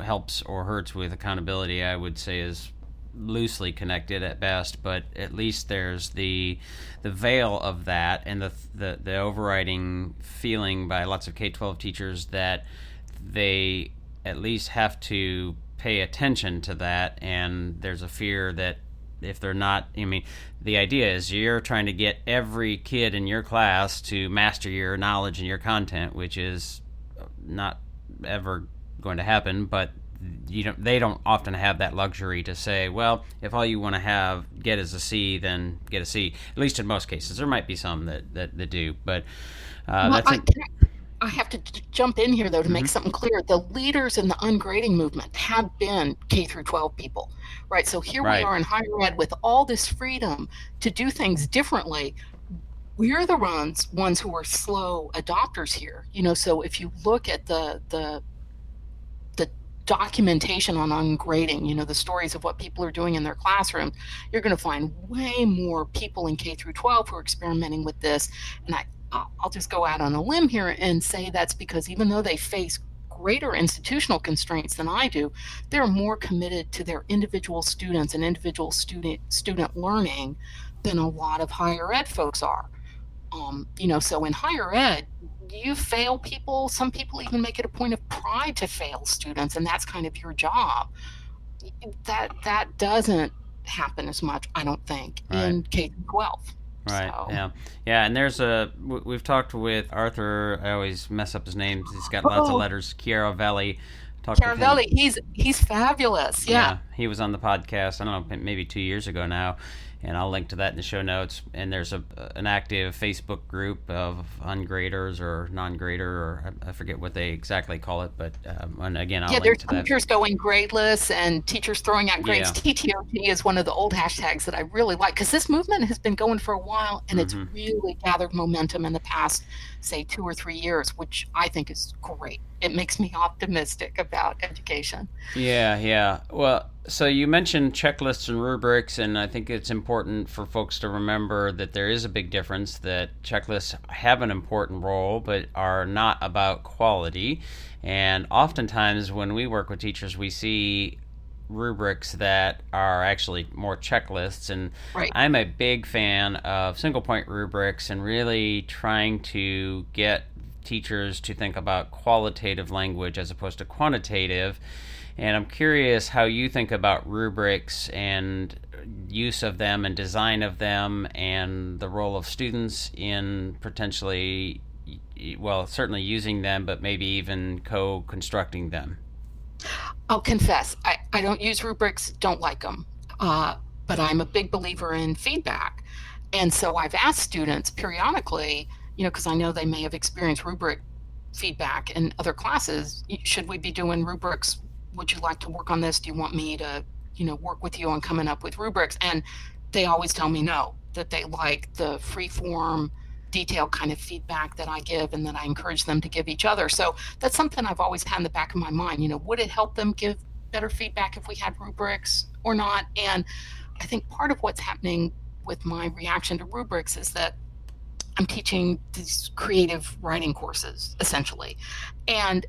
helps or hurts with accountability, I would say is loosely connected at best, but at least there's the veil of that and the overriding feeling by lots of K-12 teachers that they at least have to pay attention to that, and there's a fear that if they're not, the idea is you're trying to get every kid in your class to master your knowledge and your content, which is not ever going to happen, but they don't often have that luxury to say, well, if all you want to get is a C, then get a C. At least in most cases. There might be some that do, but I have to jump in here, though, to make something clear. The leaders in the ungrading movement have been K through 12 people, right? So here we are in higher ed with all this freedom to do things differently. We're the ones who are slow adopters here. So if you look at the documentation on ungrading, the stories of what people are doing in their classrooms, you're going to find way more people in K through 12 who are experimenting with this. And I'll just go out on a limb here and say that's because even though they face greater institutional constraints than I do, they're more committed to their individual students and individual student learning than a lot of higher ed folks are. So in higher ed, you fail people. Some people even make it a point of pride to fail students, and that's kind of your job. That doesn't happen as much, I don't think, in K-12. Right. So. Yeah. And we've talked with Arthur. I always mess up his name. He's got lots of letters. Chiaravelli. Chiaravelli. He's fabulous. Yeah. He was on the podcast, I don't know, maybe 2 years ago now. And I'll link to that in the show notes. And there's an active Facebook group of ungraders or non-grader, or I forget what they exactly call it. But and again, I'll link to that. There's teachers going gradeless and teachers throwing out grades. Yeah. TTOT is one of the old hashtags that I really like, because this movement has been going for a while, and it's really gathered momentum in the past, say, 2 or 3 years, which I think is great. It makes me optimistic about education. Yeah. Well, so you mentioned checklists and rubrics, and I think it's important for folks to remember that there is a big difference, that checklists have an important role but are not about quality. And oftentimes when we work with teachers, we see rubrics that are actually more checklists, and I'm a big fan of single point rubrics and really trying to get teachers to think about qualitative language as opposed to quantitative. And I'm curious how you think about rubrics and use of them and design of them and the role of students in potentially, well, certainly using them, but maybe even co-constructing them. I'll confess, I don't use rubrics, don't like them, but I'm a big believer in feedback. And so I've asked students periodically, because I know they may have experienced rubric feedback in other classes, should we be doing rubrics? Would you like to work on this? Do you want me to, work with you on coming up with rubrics? And they always tell me no, that they like the free form detailed kind of feedback that I give and that I encourage them to give each other. So that's something I've always had in the back of my mind. Would it help them give better feedback if we had rubrics or not? And I think part of what's happening with my reaction to rubrics is that I'm teaching these creative writing courses, essentially. And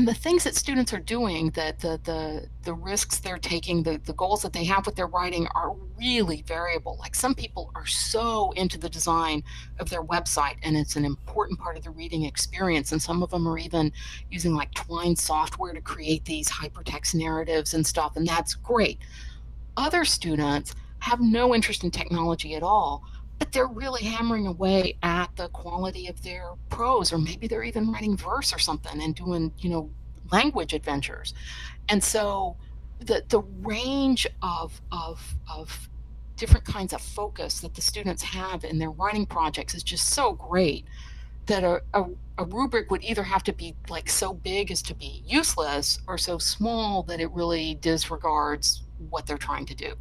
the things that students are doing, the risks they're taking, the goals that they have with their writing are really variable. Like, some people are so into the design of their website, and it's an important part of the reading experience. And some of them are even using like Twine software to create these hypertext narratives and stuff, and that's great. Other students have no interest in technology at all, but they're really hammering away at the quality of their prose, or maybe they're even writing verse or something and doing, language adventures. And so the range of different kinds of focus that the students have in their writing projects is just so great that a rubric would either have to be like so big as to be useless, or so small that it really disregards what they're trying to do.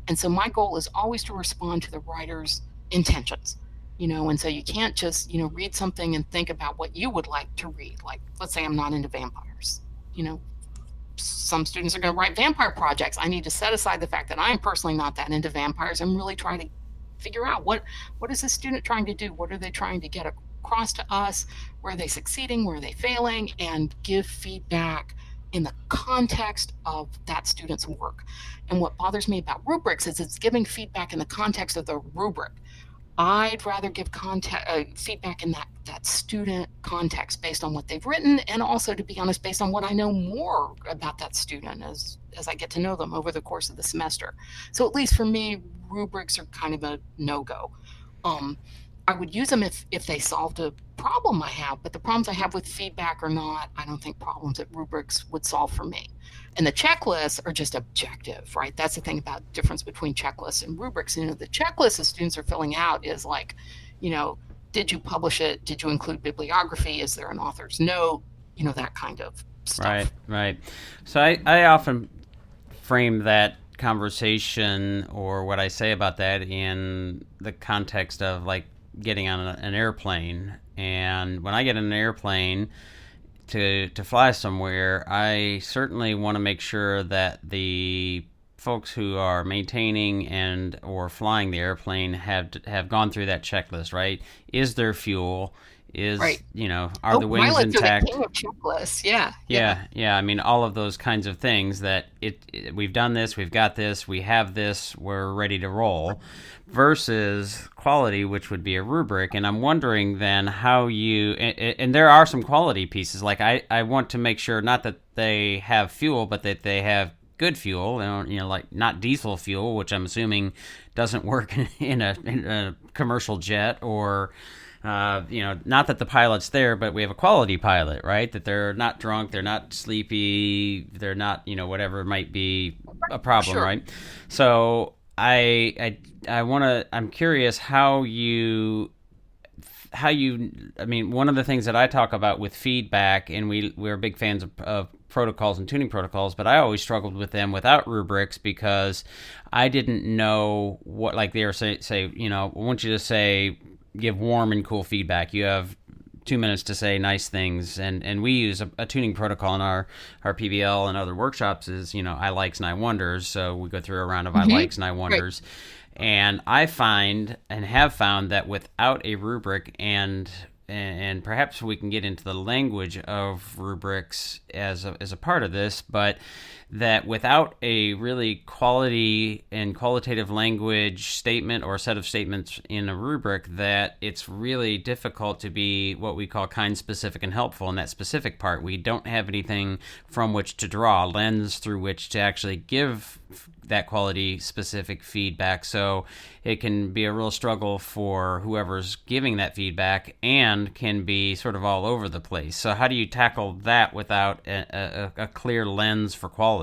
And so my goal is always to respond to the writer's intentions, and so you can't just, read something and think about what you would like to read. Like, let's say I'm not into vampires. Some students are going to write vampire projects. I need to set aside the fact that I'm personally not that into vampires and really try to figure out what is this student trying to do? What are they trying to get across to us? Where are they succeeding? Where are they failing? And give feedback in the context of that student's work. And what bothers me about rubrics is it's giving feedback in the context of the rubric. I'd rather give feedback in that student context based on what they've written, and also, to be honest, based on what I know more about that student as I get to know them over the course of the semester. So at least for me, rubrics are kind of a no-go. I would use them if they solved a problem I have, but the problems I have with feedback are not, I don't think, problems that rubrics would solve for me. And the checklists are just objective, right? That's the thing about difference between checklists and rubrics. The checklist that students are filling out is like, did you publish it? Did you include bibliography? Is there an author's note? That kind of stuff. Right. So I often frame that conversation, or what I say about that, in the context of like getting on an airplane. And when I get in an airplane to fly somewhere, I certainly want to make sure that the folks who are maintaining and or flying the airplane have gone through that checklist, right? Is there fuel? Right. Are the wings intact? Checklist. Yeah. I mean, all of those kinds of things that we've done this, we've got this, we have this, we're ready to roll, versus quality, which would be a rubric. And I'm wondering then how you, and there are some quality pieces. Like I want to make sure not that they have fuel, but that they have good fuel, like not diesel fuel, which I'm assuming doesn't work in a commercial jet, or not that the pilot's there, but we have a quality pilot, right? That they're not drunk, they're not sleepy, they're not, whatever might be a problem, sure. Right? So I'm curious how you, one of the things that I talk about with feedback, and we're big fans of protocols and tuning protocols, but I always struggled with them without rubrics, because I didn't know what, like they were say, I want you to say, give warm and cool feedback. You have 2 minutes to say nice things, and we use a tuning protocol in our PBL and other workshops is, I likes and I wonders. So we go through a round of I likes and I wonders. Right. And I find and have found that without a rubric, and perhaps we can get into the language of rubrics as a part of this, but that without a really quality and qualitative language statement or a set of statements in a rubric, that it's really difficult to be what we call kind, specific, and helpful. In that specific part, we don't have anything from which to draw, a lens through which to actually give that quality specific feedback. So it can be a real struggle for whoever's giving that feedback, and can be sort of all over the place. So how do you tackle that without a clear lens for quality?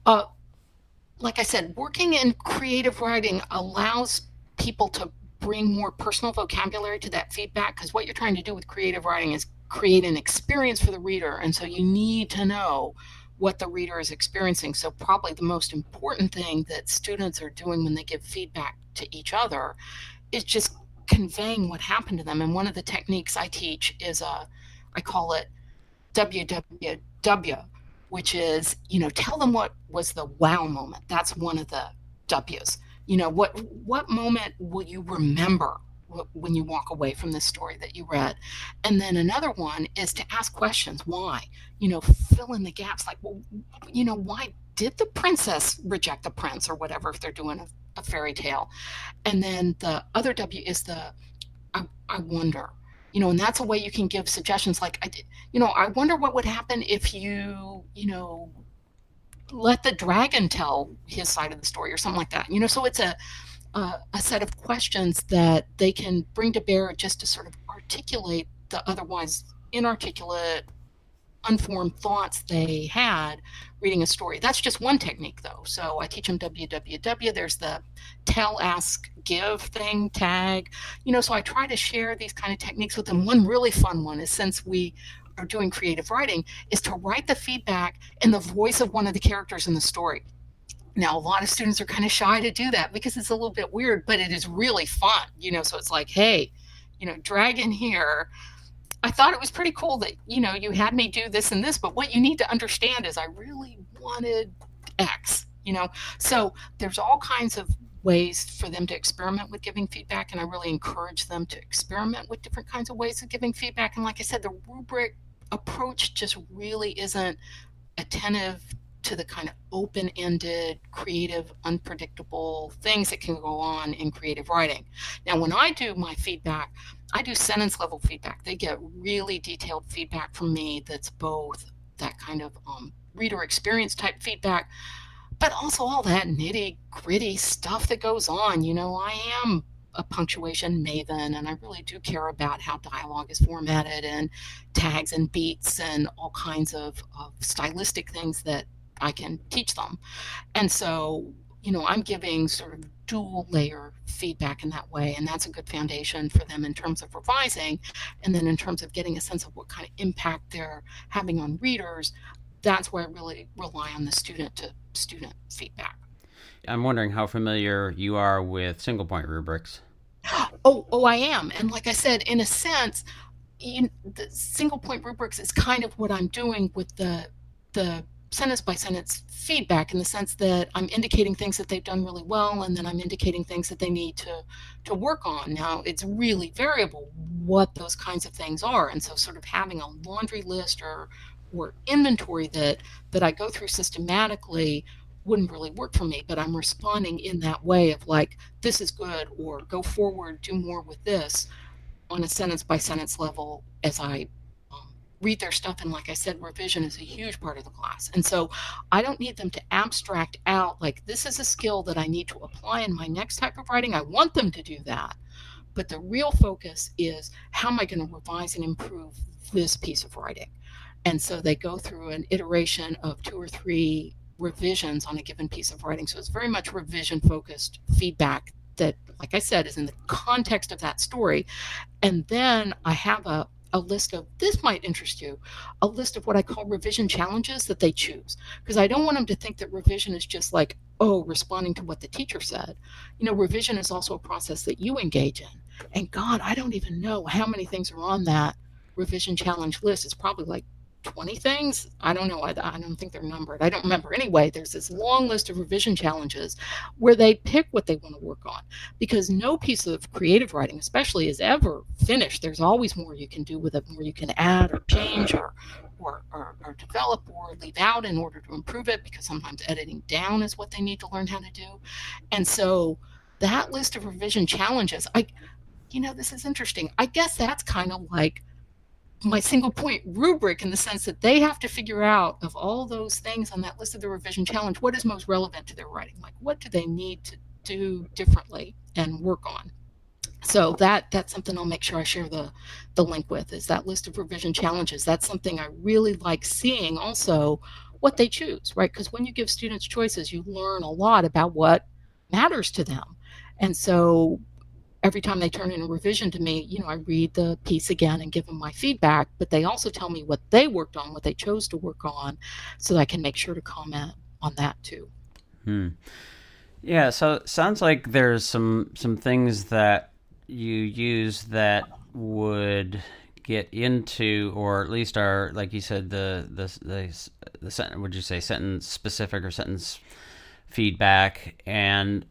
Like I said, working in creative writing allows people to bring more personal vocabulary to that feedback, because what you're trying to do with creative writing is create an experience for the reader. And so you need to know what the reader is experiencing. So probably the most important thing that students are doing when they give feedback to each other is just conveying what happened to them. And one of the techniques I teach is I call it WWW, which is, tell them what was the wow moment. That's one of the W's. What moment will you remember when you walk away from this story that you read? And then another one is to ask questions. Why? Fill in the gaps, like, well, why did the princess reject the prince, or whatever, if they're doing a fairy tale? And then the other W is the I wonder. And that's a way you can give suggestions, like, I wonder what would happen if you let the dragon tell his side of the story, or something like that. So it's a set of questions that they can bring to bear just to sort of articulate the otherwise inarticulate, unformed thoughts they had reading a story. That's just one technique, though. So I teach them WWW. There's the tell, ask, give thing, tag. So I try to share these kind of techniques with them. One really fun one is, since we are doing creative writing, is to write the feedback in the voice of one of the characters in the story. Now, a lot of students are kind of shy to do that because it's a little bit weird, but it is really fun. So it's like, hey, dragon here, I thought it was pretty cool that, you had me do this and this, but what you need to understand is I really wanted X, So there's all kinds of ways for them to experiment with giving feedback, and I really encourage them to experiment with different kinds of ways of giving feedback. And like I said, the rubric approach just really isn't attentive to the kind of open-ended, creative, unpredictable things that can go on in creative writing. Now, when I do my feedback, I do sentence level feedback. They get really detailed feedback from me that's both that kind of reader experience type feedback, but also all that nitty gritty stuff that goes on. I am a punctuation maven, and I really do care about how dialogue is formatted, and tags and beats and all kinds of stylistic things that I can teach them. And so, I'm giving sort of dual layer feedback in that way, and that's a good foundation for them in terms of revising. And then in terms of getting a sense of what kind of impact they're having on readers, that's where I really rely on the student to student feedback. I'm wondering how familiar you are with single point rubrics. Oh, I am. And like I said, in a sense, the single point rubrics is kind of what I'm doing with the sentence by sentence feedback, in the sense that I'm indicating things that they've done really well, and then I'm indicating things that they need to work on. Now, it's really variable what those kinds of things are, and so sort of having a laundry list or inventory that I go through systematically wouldn't really work for me, but I'm responding in that way of, like, this is good, or go forward, do more with this, on a sentence by sentence level as I read their stuff. And like I said, revision is a huge part of the class. And so I don't need them to abstract out, like, this is a skill that I need to apply in my next type of writing. I want them to do that. But the real focus is, how am I going to revise and improve this piece of writing? And so they go through an iteration of 2 or 3 revisions on a given piece of writing. So it's very much revision focused feedback that, like I said, is in the context of that story. And then I have a list of, this might interest you, a list of what I call revision challenges that they choose. Because I don't want them to think that revision is just like, responding to what the teacher said. Revision is also a process that you engage in. And God, I don't even know how many things are on that revision challenge list. It's probably like 20 things. I don't know. I don't think they're numbered. I don't remember. Anyway, there's this long list of revision challenges where they pick what they want to work on, because no piece of creative writing, especially, is ever finished. There's always more you can do with it, more you can add or change or develop or leave out in order to improve it, because sometimes editing down is what they need to learn how to do. And so that list of revision challenges, this is interesting. I guess that's kind of like my single point rubric, in the sense that they have to figure out, of all those things on that list of the revision challenge, what is most relevant to their writing. Like, what do they need to do differently and work on? So that's something I'll make sure I share the link with, is that list of revision challenges. That's something I really like seeing, also what they choose, right? Because when you give students choices, you learn a lot about what matters to them. And so every time they turn in a revision to me, I read the piece again and give them my feedback, but they also tell me what they worked on, what they chose to work on, so that I can make sure to comment on that too. Yeah, so it sounds like there's some things that you use that would get into, or at least are, like you said, the sentence, would you say sentence specific or sentence feedback? And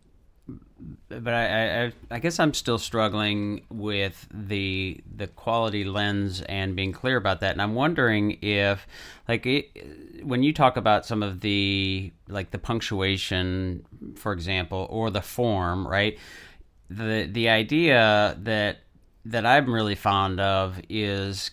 but I guess I'm still struggling with the quality lens and being clear about that. And I'm wondering if, like, when you talk about some of the, like the punctuation, for example, or the form, right? The idea that I'm really fond of is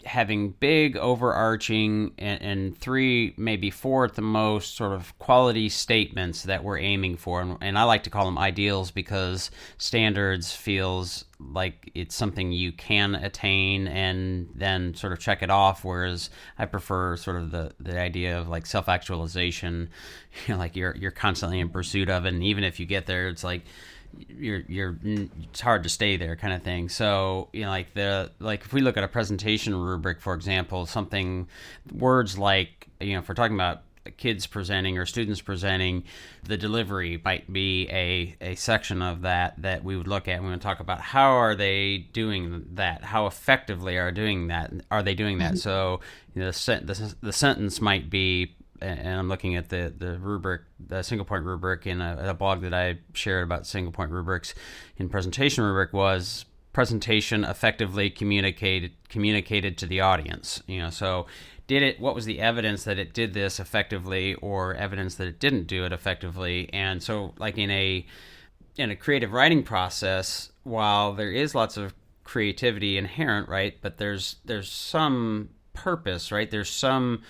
having big overarching and three, maybe four at the most, sort of quality statements that we're aiming for. And I like to call them ideals because standards feels like it's something you can attain and then sort of check it off, whereas I prefer sort of the idea of like self-actualization, like you're constantly in pursuit of it, and even if you get there, it's like it's hard to stay there, kind of thing. So like if we look at a presentation rubric, for example, words like, if we're talking about kids presenting or students presenting, the delivery might be a section of that we would look at. We would talk about how are they doing that, how effectively are they doing that. Mm-hmm. So the sentence might be, and I'm looking at the rubric, the single point rubric in a blog that I shared about single point rubrics in presentation rubric, was presentation effectively communicated to the audience. So what was the evidence that it did this effectively, or evidence that it didn't do it effectively? And so like in a creative writing process, while there is lots of creativity inherent, right, but there's some purpose, right? There's some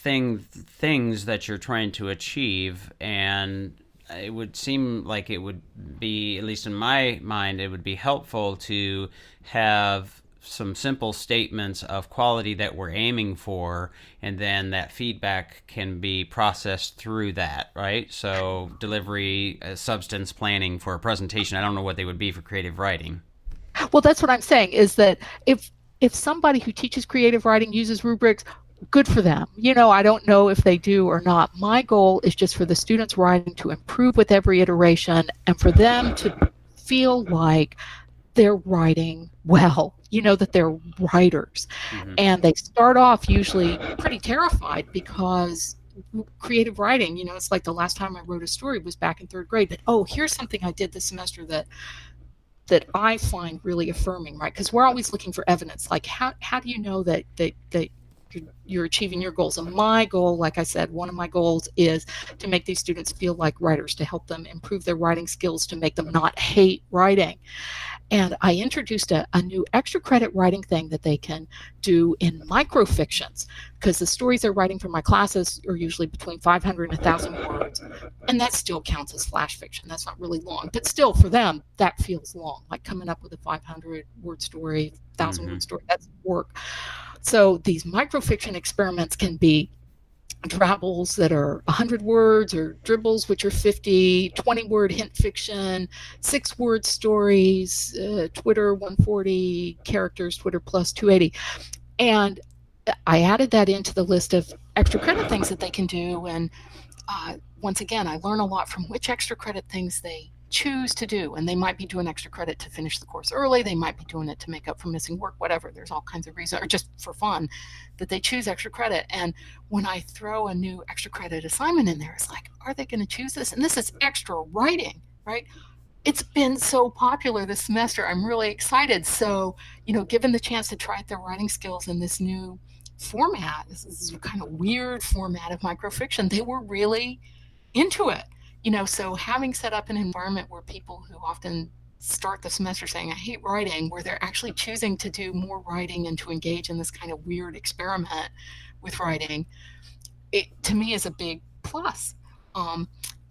things that you're trying to achieve, and it would seem like it would be, at least in my mind, it would be helpful to have some simple statements of quality that we're aiming for, and then that feedback can be processed through that, right? So delivery, substance, planning for a presentation. I don't know what they would be for creative writing. Well, that's what I'm saying, is that if somebody who teaches creative writing uses rubrics, good for them. I don't know if they do or not. My goal is just for the students' writing to improve with every iteration, and for them to feel like they're writing well, that they're writers. Mm-hmm. And they start off usually pretty terrified, because creative writing, it's like the last time I wrote a story was back in third grade, that, here's something I did this semester that I find really affirming, right? Because we're always looking for evidence, like how do you know that you're achieving your goals? And my goal, like I said, one of my goals is to make these students feel like writers, to help them improve their writing skills, to make them not hate writing. And I introduced a new extra credit writing thing that they can do in microfictions, because the stories they're writing for my classes are usually between 500 and 1,000 words. And that still counts as flash fiction. That's not really long, but still for them, that feels long. Like coming up with a 500 word story, 1,000 word story, that's work. So these microfiction experiments can be drabbles that are 100 words, or dribbles, which are 50, 20-word hint fiction, 6-word stories, Twitter 140 characters, Twitter plus 280. And I added that into the list of extra credit things that they can do. And once again, I learn a lot from which extra credit things they choose to do. And they might be doing extra credit to finish the course early. They might be doing it to make up for missing work, whatever. There's all kinds of reasons, or just for fun, that they choose extra credit. And when I throw a new extra credit assignment in there, it's like, are they going to choose this? And this is extra writing, right? It's been so popular this semester. I'm really excited. So, given the chance to try out their writing skills in this new format, this is kind of weird format of microfiction, they were really into it. So having set up an environment where people who often start the semester saying, I hate writing, where they're actually choosing to do more writing and to engage in this kind of weird experiment with writing, it to me is a big plus.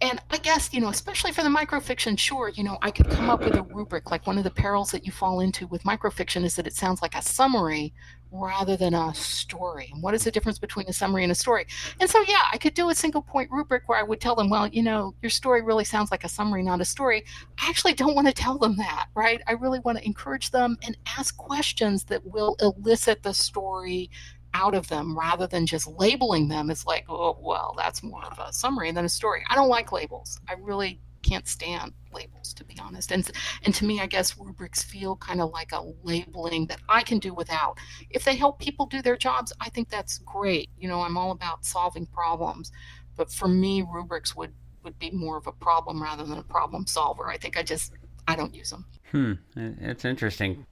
And I guess, especially for the microfiction, sure, I could come up with a rubric. Like one of the perils that you fall into with microfiction is that it sounds like a summary rather than a story. And what is the difference between a summary and a story? And so, yeah, I could do a single point rubric where I would tell them, well, your story really sounds like a summary, not a story. I actually don't want to tell them that, right? I really want to encourage them and ask questions that will elicit the story out of them, rather than just labeling them as like, oh, well, that's more of a summary than a story. I don't like labels. I really can't stand labels, to be honest. And to me, I guess rubrics feel kind of like a labeling that I can do without. If they help people do their jobs, I think that's great. I'm all about solving problems. But for me, rubrics would be more of a problem rather than a problem solver. I think I don't use them. It's interesting.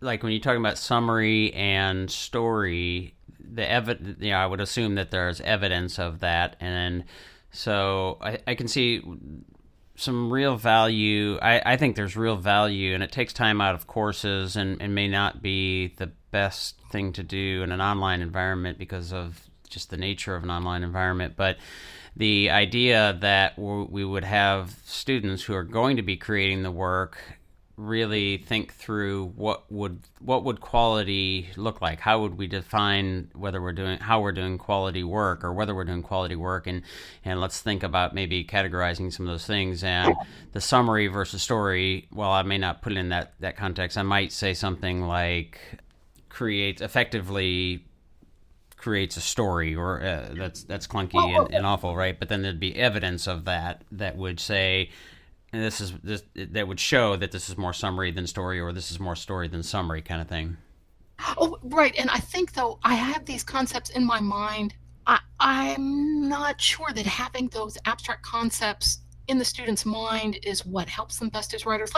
Like when you're talking about summary and story, I would assume that there's evidence of that, and so I can see some real value. I think there's real value, and it takes time out of courses, and may not be the best thing to do in an online environment because of just the nature of an online environment. But the idea that we would have students who are going to be creating the work really think through what would quality look like. How would we define how we're doing quality work, or whether we're doing quality work, and let's think about maybe categorizing some of those things. And the summary versus story, well, I may not put it in that context. I might say something like effectively creates a story, or that's clunky and awful, right? But then there'd be evidence of that would say, that would show that this is more summary than story, or this is more story than summary, kind of thing. Oh, right. And I think, though, I have these concepts in my mind. I'm not sure that having those abstract concepts in the student's mind is what helps them best as writers.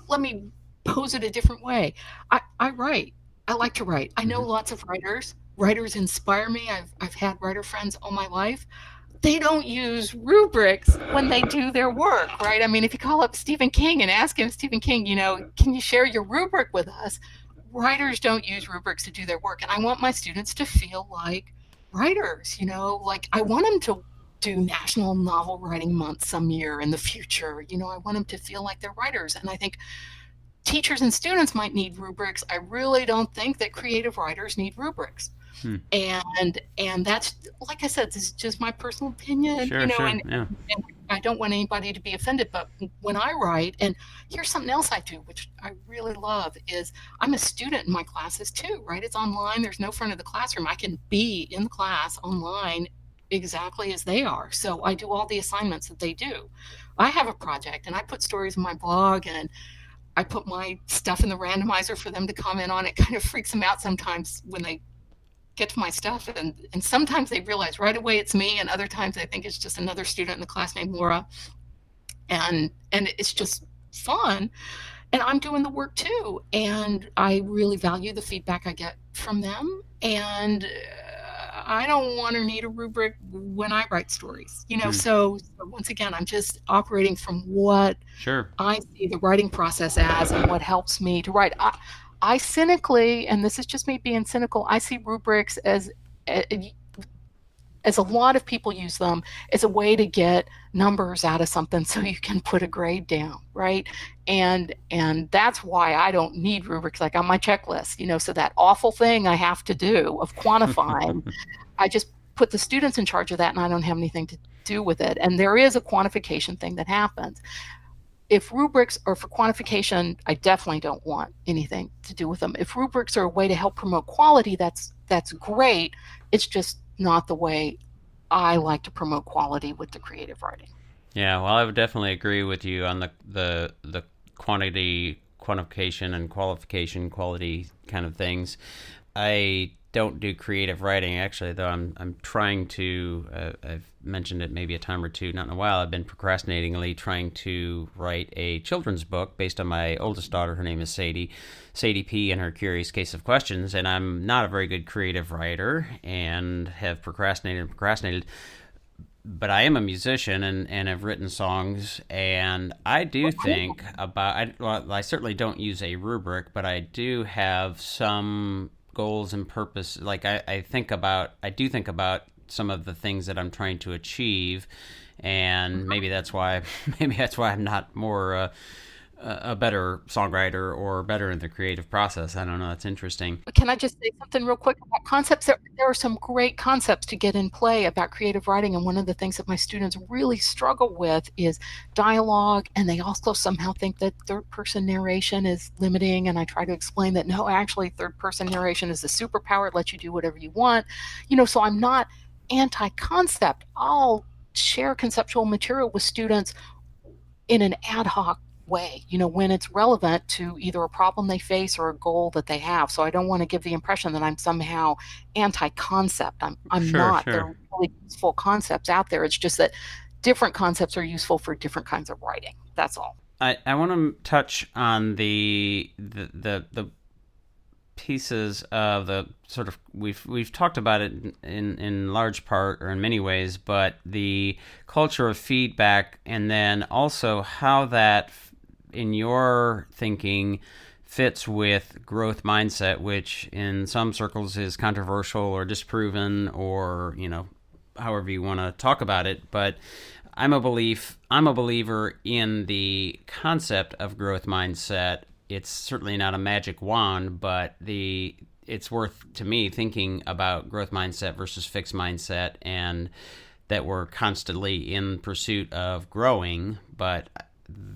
Let me pose it a different way. I write. I like to write. I know lots of writers. Writers inspire me. I've had writer friends all my life. They don't use rubrics when they do their work, right? I mean, if you call up Stephen King and ask him, Stephen King, can you share your rubric with us? Writers don't use rubrics to do their work. And I want my students to feel like writers, like I want them to do National Novel Writing Month some year in the future. I want them to feel like they're writers. And I think teachers and students might need rubrics. I really don't think that creative writers need rubrics. And that's, like I said, this is just my personal opinion, sure, and I don't want anybody to be offended, but when I write, and here's something else I do, which I really love, is I'm a student in my classes too, right? It's online. There's no front of the classroom. I can be in the class online exactly as they are. So I do all the assignments that they do. I have a project, and I put stories in my blog, and I put my stuff in the randomizer for them to comment on. It kind of freaks them out sometimes when they get to my stuff, and sometimes they realize right away it's me, and other times they think it's just another student in the class named Laura, and it's just fun, and I'm doing the work too, and I really value the feedback I get from them, and I don't want or need a rubric when I write stories, so once again, I'm just operating from what I see the writing process as, and what helps me to write. I cynically, and this is just me being cynical, I see rubrics as a lot of people use them as a way to get numbers out of something so you can put a grade down, right? And that's why I don't need rubrics like on my checklist, so that awful thing I have to do of quantifying, I just put the students in charge of that, and I don't have anything to do with it. And there is a quantification thing that happens. If rubrics are for quantification, I definitely don't want anything to do with them. If rubrics are a way to help promote quality, that's great. It's just not the way I like to promote quality with the creative writing. Yeah, well, I would definitely agree with you on the quantity, quantification, and qualification, quality kind of things. I don't do creative writing, actually, though I'm trying to, I've mentioned it maybe a time or two, not in a while, I've been procrastinatingly trying to write a children's book based on my oldest daughter. Her name is Sadie P. and Her Curious Case of Questions, and I'm not a very good creative writer and have procrastinated, but I am a musician and have written songs, and I do think about, I certainly don't use a rubric, but I do have some goals and purpose. Like I do think about some of the things that I'm trying to achieve, and maybe that's why I'm not more a better songwriter or better in the creative process. I don't know. That's interesting. Can I just say something real quick about concepts? There are some great concepts to get in play about creative writing, and one of the things that my students really struggle with is dialogue, and they also somehow think that third-person narration is limiting, and I try to explain that no, actually third-person narration is a superpower. It lets you do whatever you want. So I'm not anti-concept. I'll share conceptual material with students in an ad hoc way, when it's relevant to either a problem they face or a goal that they have. So I don't want to give the impression that I'm somehow anti-concept. I'm Sure, not. There sure. are really useful concepts out there. It's just that different concepts are useful for different kinds of writing. That's all. I want to touch on the pieces of the sort of we've talked about it in large part or in many ways, but the culture of feedback, and then also how that in your thinking fits with growth mindset, which in some circles is controversial or disproven, or however you want to talk about it. But I'm a believer in the concept of growth mindset. It's certainly not a magic wand, but it's worth, to me, thinking about growth mindset versus fixed mindset, and that we're constantly in pursuit of growing. But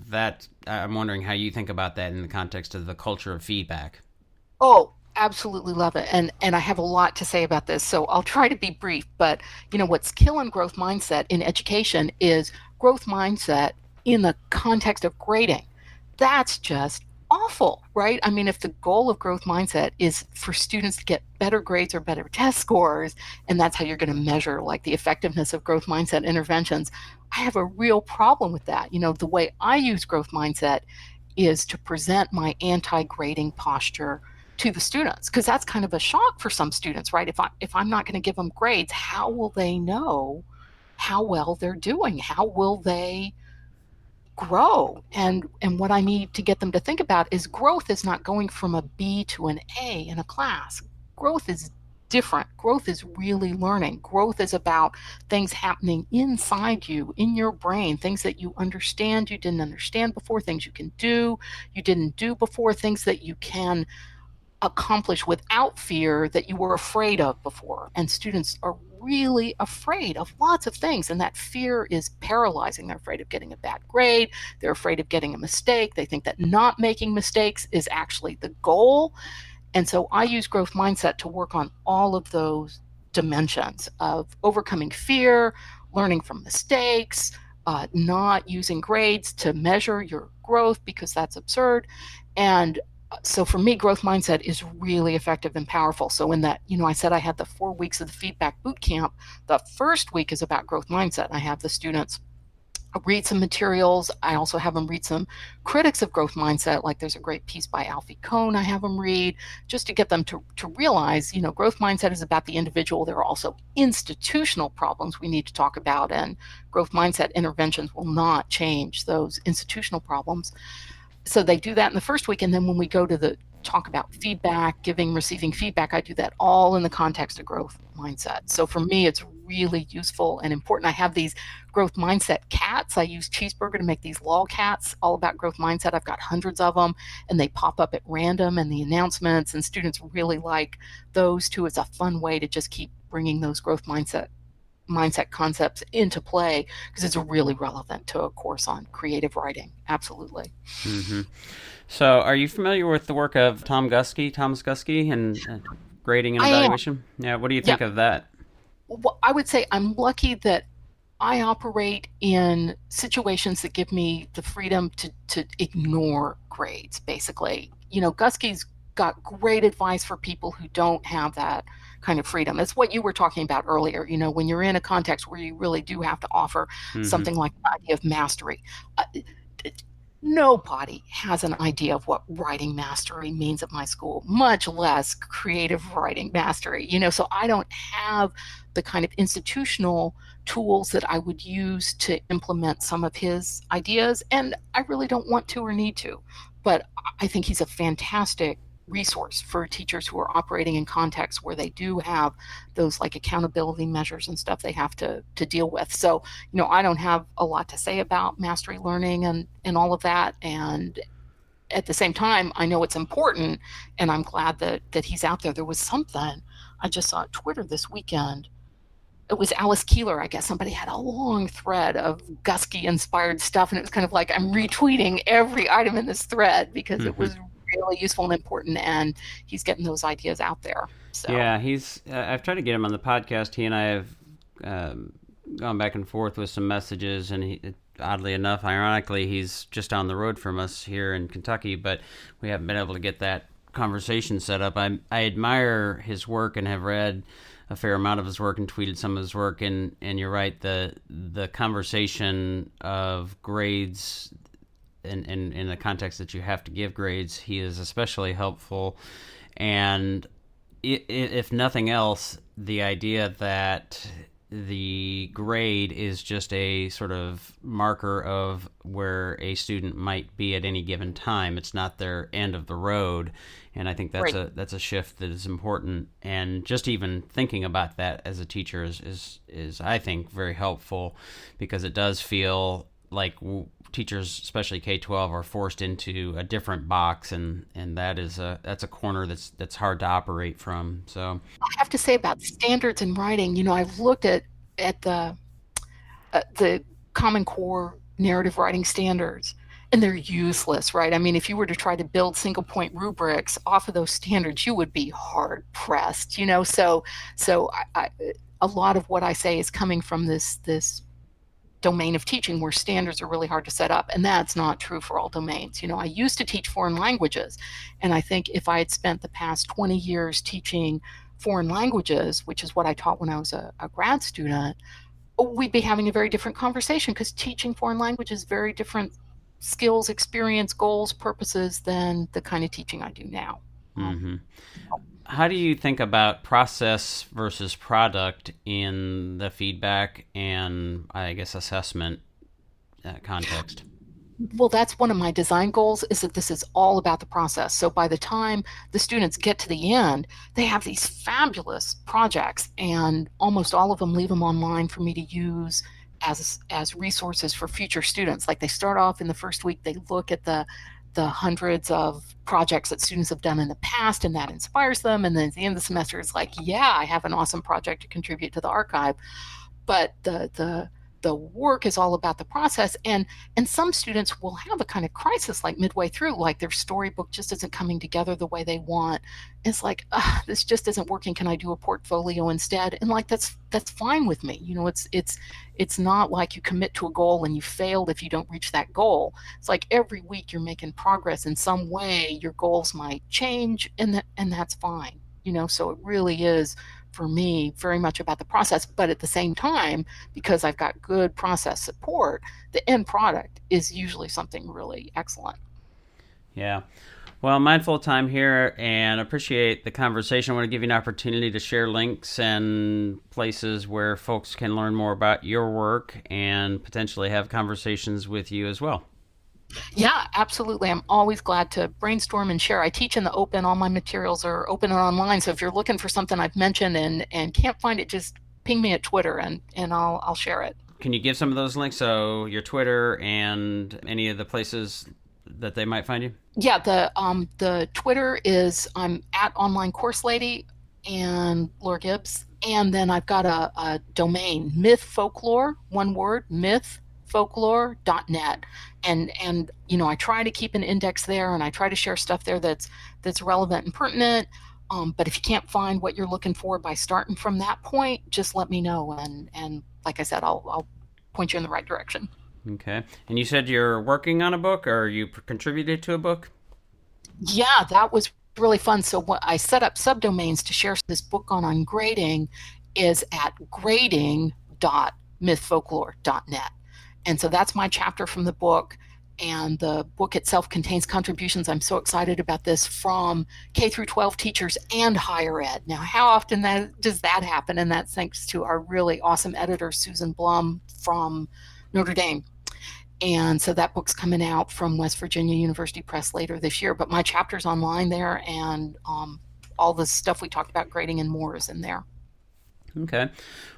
that I'm wondering how you think about that in the context of the culture of feedback. Oh, absolutely love it. And I have a lot to say about this. So I'll try to be brief, but what's killing growth mindset in education is growth mindset in the context of grading. That's just awful, right? I mean, if the goal of growth mindset is for students to get better grades or better test scores, and that's how you're going to measure like the effectiveness of growth mindset interventions, I have a real problem with that. The way I use growth mindset is to present my anti-grading posture to the students, because that's kind of a shock for some students, right? If I'm not going to give them grades, how will they know how well they're doing? How will they grow? And what I need to get them to think about is growth is not going from a B to an A in a class. Growth is different. Growth is really learning. Growth is about things happening inside you, in your brain, things that you understand you didn't understand before, things you can do you didn't do before, things that you can accomplish without fear that you were afraid of before. And students are really afraid of lots of things, and that fear is paralyzing. They're afraid of getting a bad grade. They're afraid of getting a mistake. They think that not making mistakes is actually the goal. And so I use growth mindset to work on all of those dimensions of overcoming fear, learning from mistakes, not using grades to measure your growth because that's absurd. And so for me, growth mindset is really effective and powerful. So in that, I said I had the 4 weeks of the feedback boot camp. The first week is about growth mindset. I have the students read some materials. I also have them read some critics of growth mindset. Like there's a great piece by Alfie Kohn I have them read, just to get them to realize, growth mindset is about the individual. There are also institutional problems we need to talk about, and growth mindset interventions will not change those institutional problems. So they do that in the first week, and then when we go to the talk about feedback, giving, receiving feedback, I do that all in the context of growth mindset. So for me, it's really useful and important. I have these growth mindset cats. I use Cheeseburger to make these lol cats all about growth mindset. I've got hundreds of them, and they pop up at random in the announcements, and students really like those too. It's a fun way to just keep bringing those growth mindset concepts into play, because it's really relevant to a course on creative writing. Absolutely. Mm-hmm. So are you familiar with the work of Thomas Guskey, and grading and evaluation? Yeah. What do you think of that? Well, I would say I'm lucky that I operate in situations that give me the freedom to ignore grades, basically. Guskey's got great advice for people who don't have that kind of freedom. It's what you were talking about earlier, when you're in a context where you really do have to offer something like the idea of mastery. Nobody has an idea of what writing mastery means at my school, much less creative writing mastery. So I don't have the kind of institutional tools that I would use to implement some of his ideas, and I really don't want to or need to. But I think he's a fantastic resource for teachers who are operating in contexts where they do have those like accountability measures and stuff they have to deal with. So, I don't have a lot to say about mastery learning and all of that. And at the same time, I know it's important, and I'm glad that he's out there. There was something I just saw at Twitter this weekend. It was Alice Keeler, I guess. Somebody had a long thread of Guskey-inspired stuff, and it was kind of like I'm retweeting every item in this thread because it was really useful and important, and he's getting those ideas out there. So yeah, I've tried to get him on the podcast. He and I have gone back and forth with some messages, and oddly enough, ironically, he's just down the road from us here in Kentucky, but we haven't been able to get that conversation set up. I admire his work and have read a fair amount of his work and tweeted some of his work, and you're right, the conversation of grades in the context that you have to give grades, he is especially helpful. And if nothing else, the idea that the grade is just a sort of marker of where a student might be at any given time. It's not their end of the road, and I think that's a shift that is important. And just even thinking about that as a teacher is I think very helpful, because it does feel like teachers, especially K-12, are forced into a different box, and that's a corner that's hard to operate from. So I have to say about standards in writing, I've looked at the Common Core narrative writing standards, and they're useless, right? I mean, if you were to try to build single point rubrics off of those standards, you would be hard pressed, So a lot of what I say is coming from this domain of teaching where standards are really hard to set up, and that's not true for all domains. I used to teach foreign languages, and I think if I had spent the past 20 years teaching foreign languages, which is what I taught when I was a grad student, we'd be having a very different conversation, because teaching foreign languages is very different skills, experience, goals, purposes than the kind of teaching I do now. Mm-hmm. How do you think about process versus product in the feedback and, I guess, assessment context? Well, that's one of my design goals, is that this is all about the process. So by the time the students get to the end, they have these fabulous projects, and almost all of them leave them online for me to use as resources for future students. Like, they start off in the first week, they look at the hundreds of projects that students have done in the past, and that inspires them. And then at the end of the semester, it's like, yeah, I have an awesome project to contribute to the archive. But the work is all about the process. And some students will have a kind of crisis like midway through, like their storybook just isn't coming together the way they want. It's like, this just isn't working. Can I do a portfolio instead? And like, that's fine with me. It's not like you commit to a goal and you failed if you don't reach that goal. It's like every week you're making progress in some way. Your goals might change, and that's fine. So it really is, for me, very much about the process. But at the same time, because I've got good process support, the end product is usually something really excellent. Yeah. Well, mindful of time here, and appreciate the conversation. I want to give you an opportunity to share links and places where folks can learn more about your work and potentially have conversations with you as well. Yeah, absolutely. I'm always glad to brainstorm and share. I teach in the open. All my materials are open and online. So if you're looking for something I've mentioned and can't find it, just ping me at Twitter and I'll share it. Can you give some of those links? So your Twitter and any of the places that they might find you? Yeah, the Twitter is, I'm at Online Course Lady and Laura Gibbs. And then I've got a domain, myth folklore, one word, mythfolklore.net. And I try to keep an index there, and I try to share stuff there that's relevant and pertinent. But if you can't find what you're looking for by starting from that point, just let me know. And like I said, I'll point you in the right direction. Okay. And you said you're working on a book, or you contributed to a book? Yeah, that was really fun. So what I set up subdomains to share this book on grading is at grading.mythfolklore.net. And so that's my chapter from the book. And the book itself contains contributions. I'm so excited about this, from K through 12 teachers and higher ed. Now, how often does that happen? And that's thanks to our really awesome editor, Susan Blum from Notre Dame. And so that book's coming out from West Virginia University Press later this year. But my chapter's online there, and all the stuff we talked about, grading and more, is in there. Okay.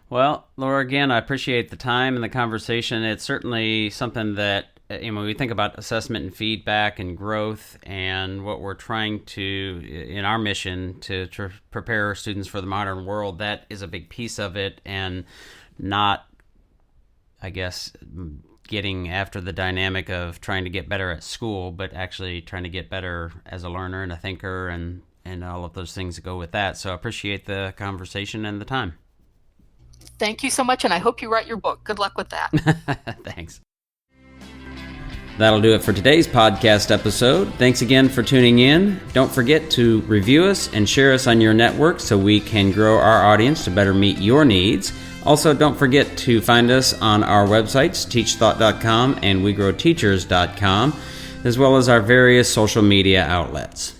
Well, Laura, again, I appreciate the time and the conversation. It's certainly something that, when we think about assessment and feedback and growth and what we're trying to, in our mission to prepare our students for the modern world, that is a big piece of it, and not, I guess, getting after the dynamic of trying to get better at school, but actually trying to get better as a learner and a thinker and all of those things that go with that. So I appreciate the conversation and the time. Thank you so much, and I hope you write your book. Good luck with that. Thanks. That'll do it for today's podcast episode. Thanks again for tuning in. Don't forget to review us and share us on your network so we can grow our audience to better meet your needs. Also, don't forget to find us on our websites, TeachThought.com and WeGrowTeachers.com, as well as our various social media outlets.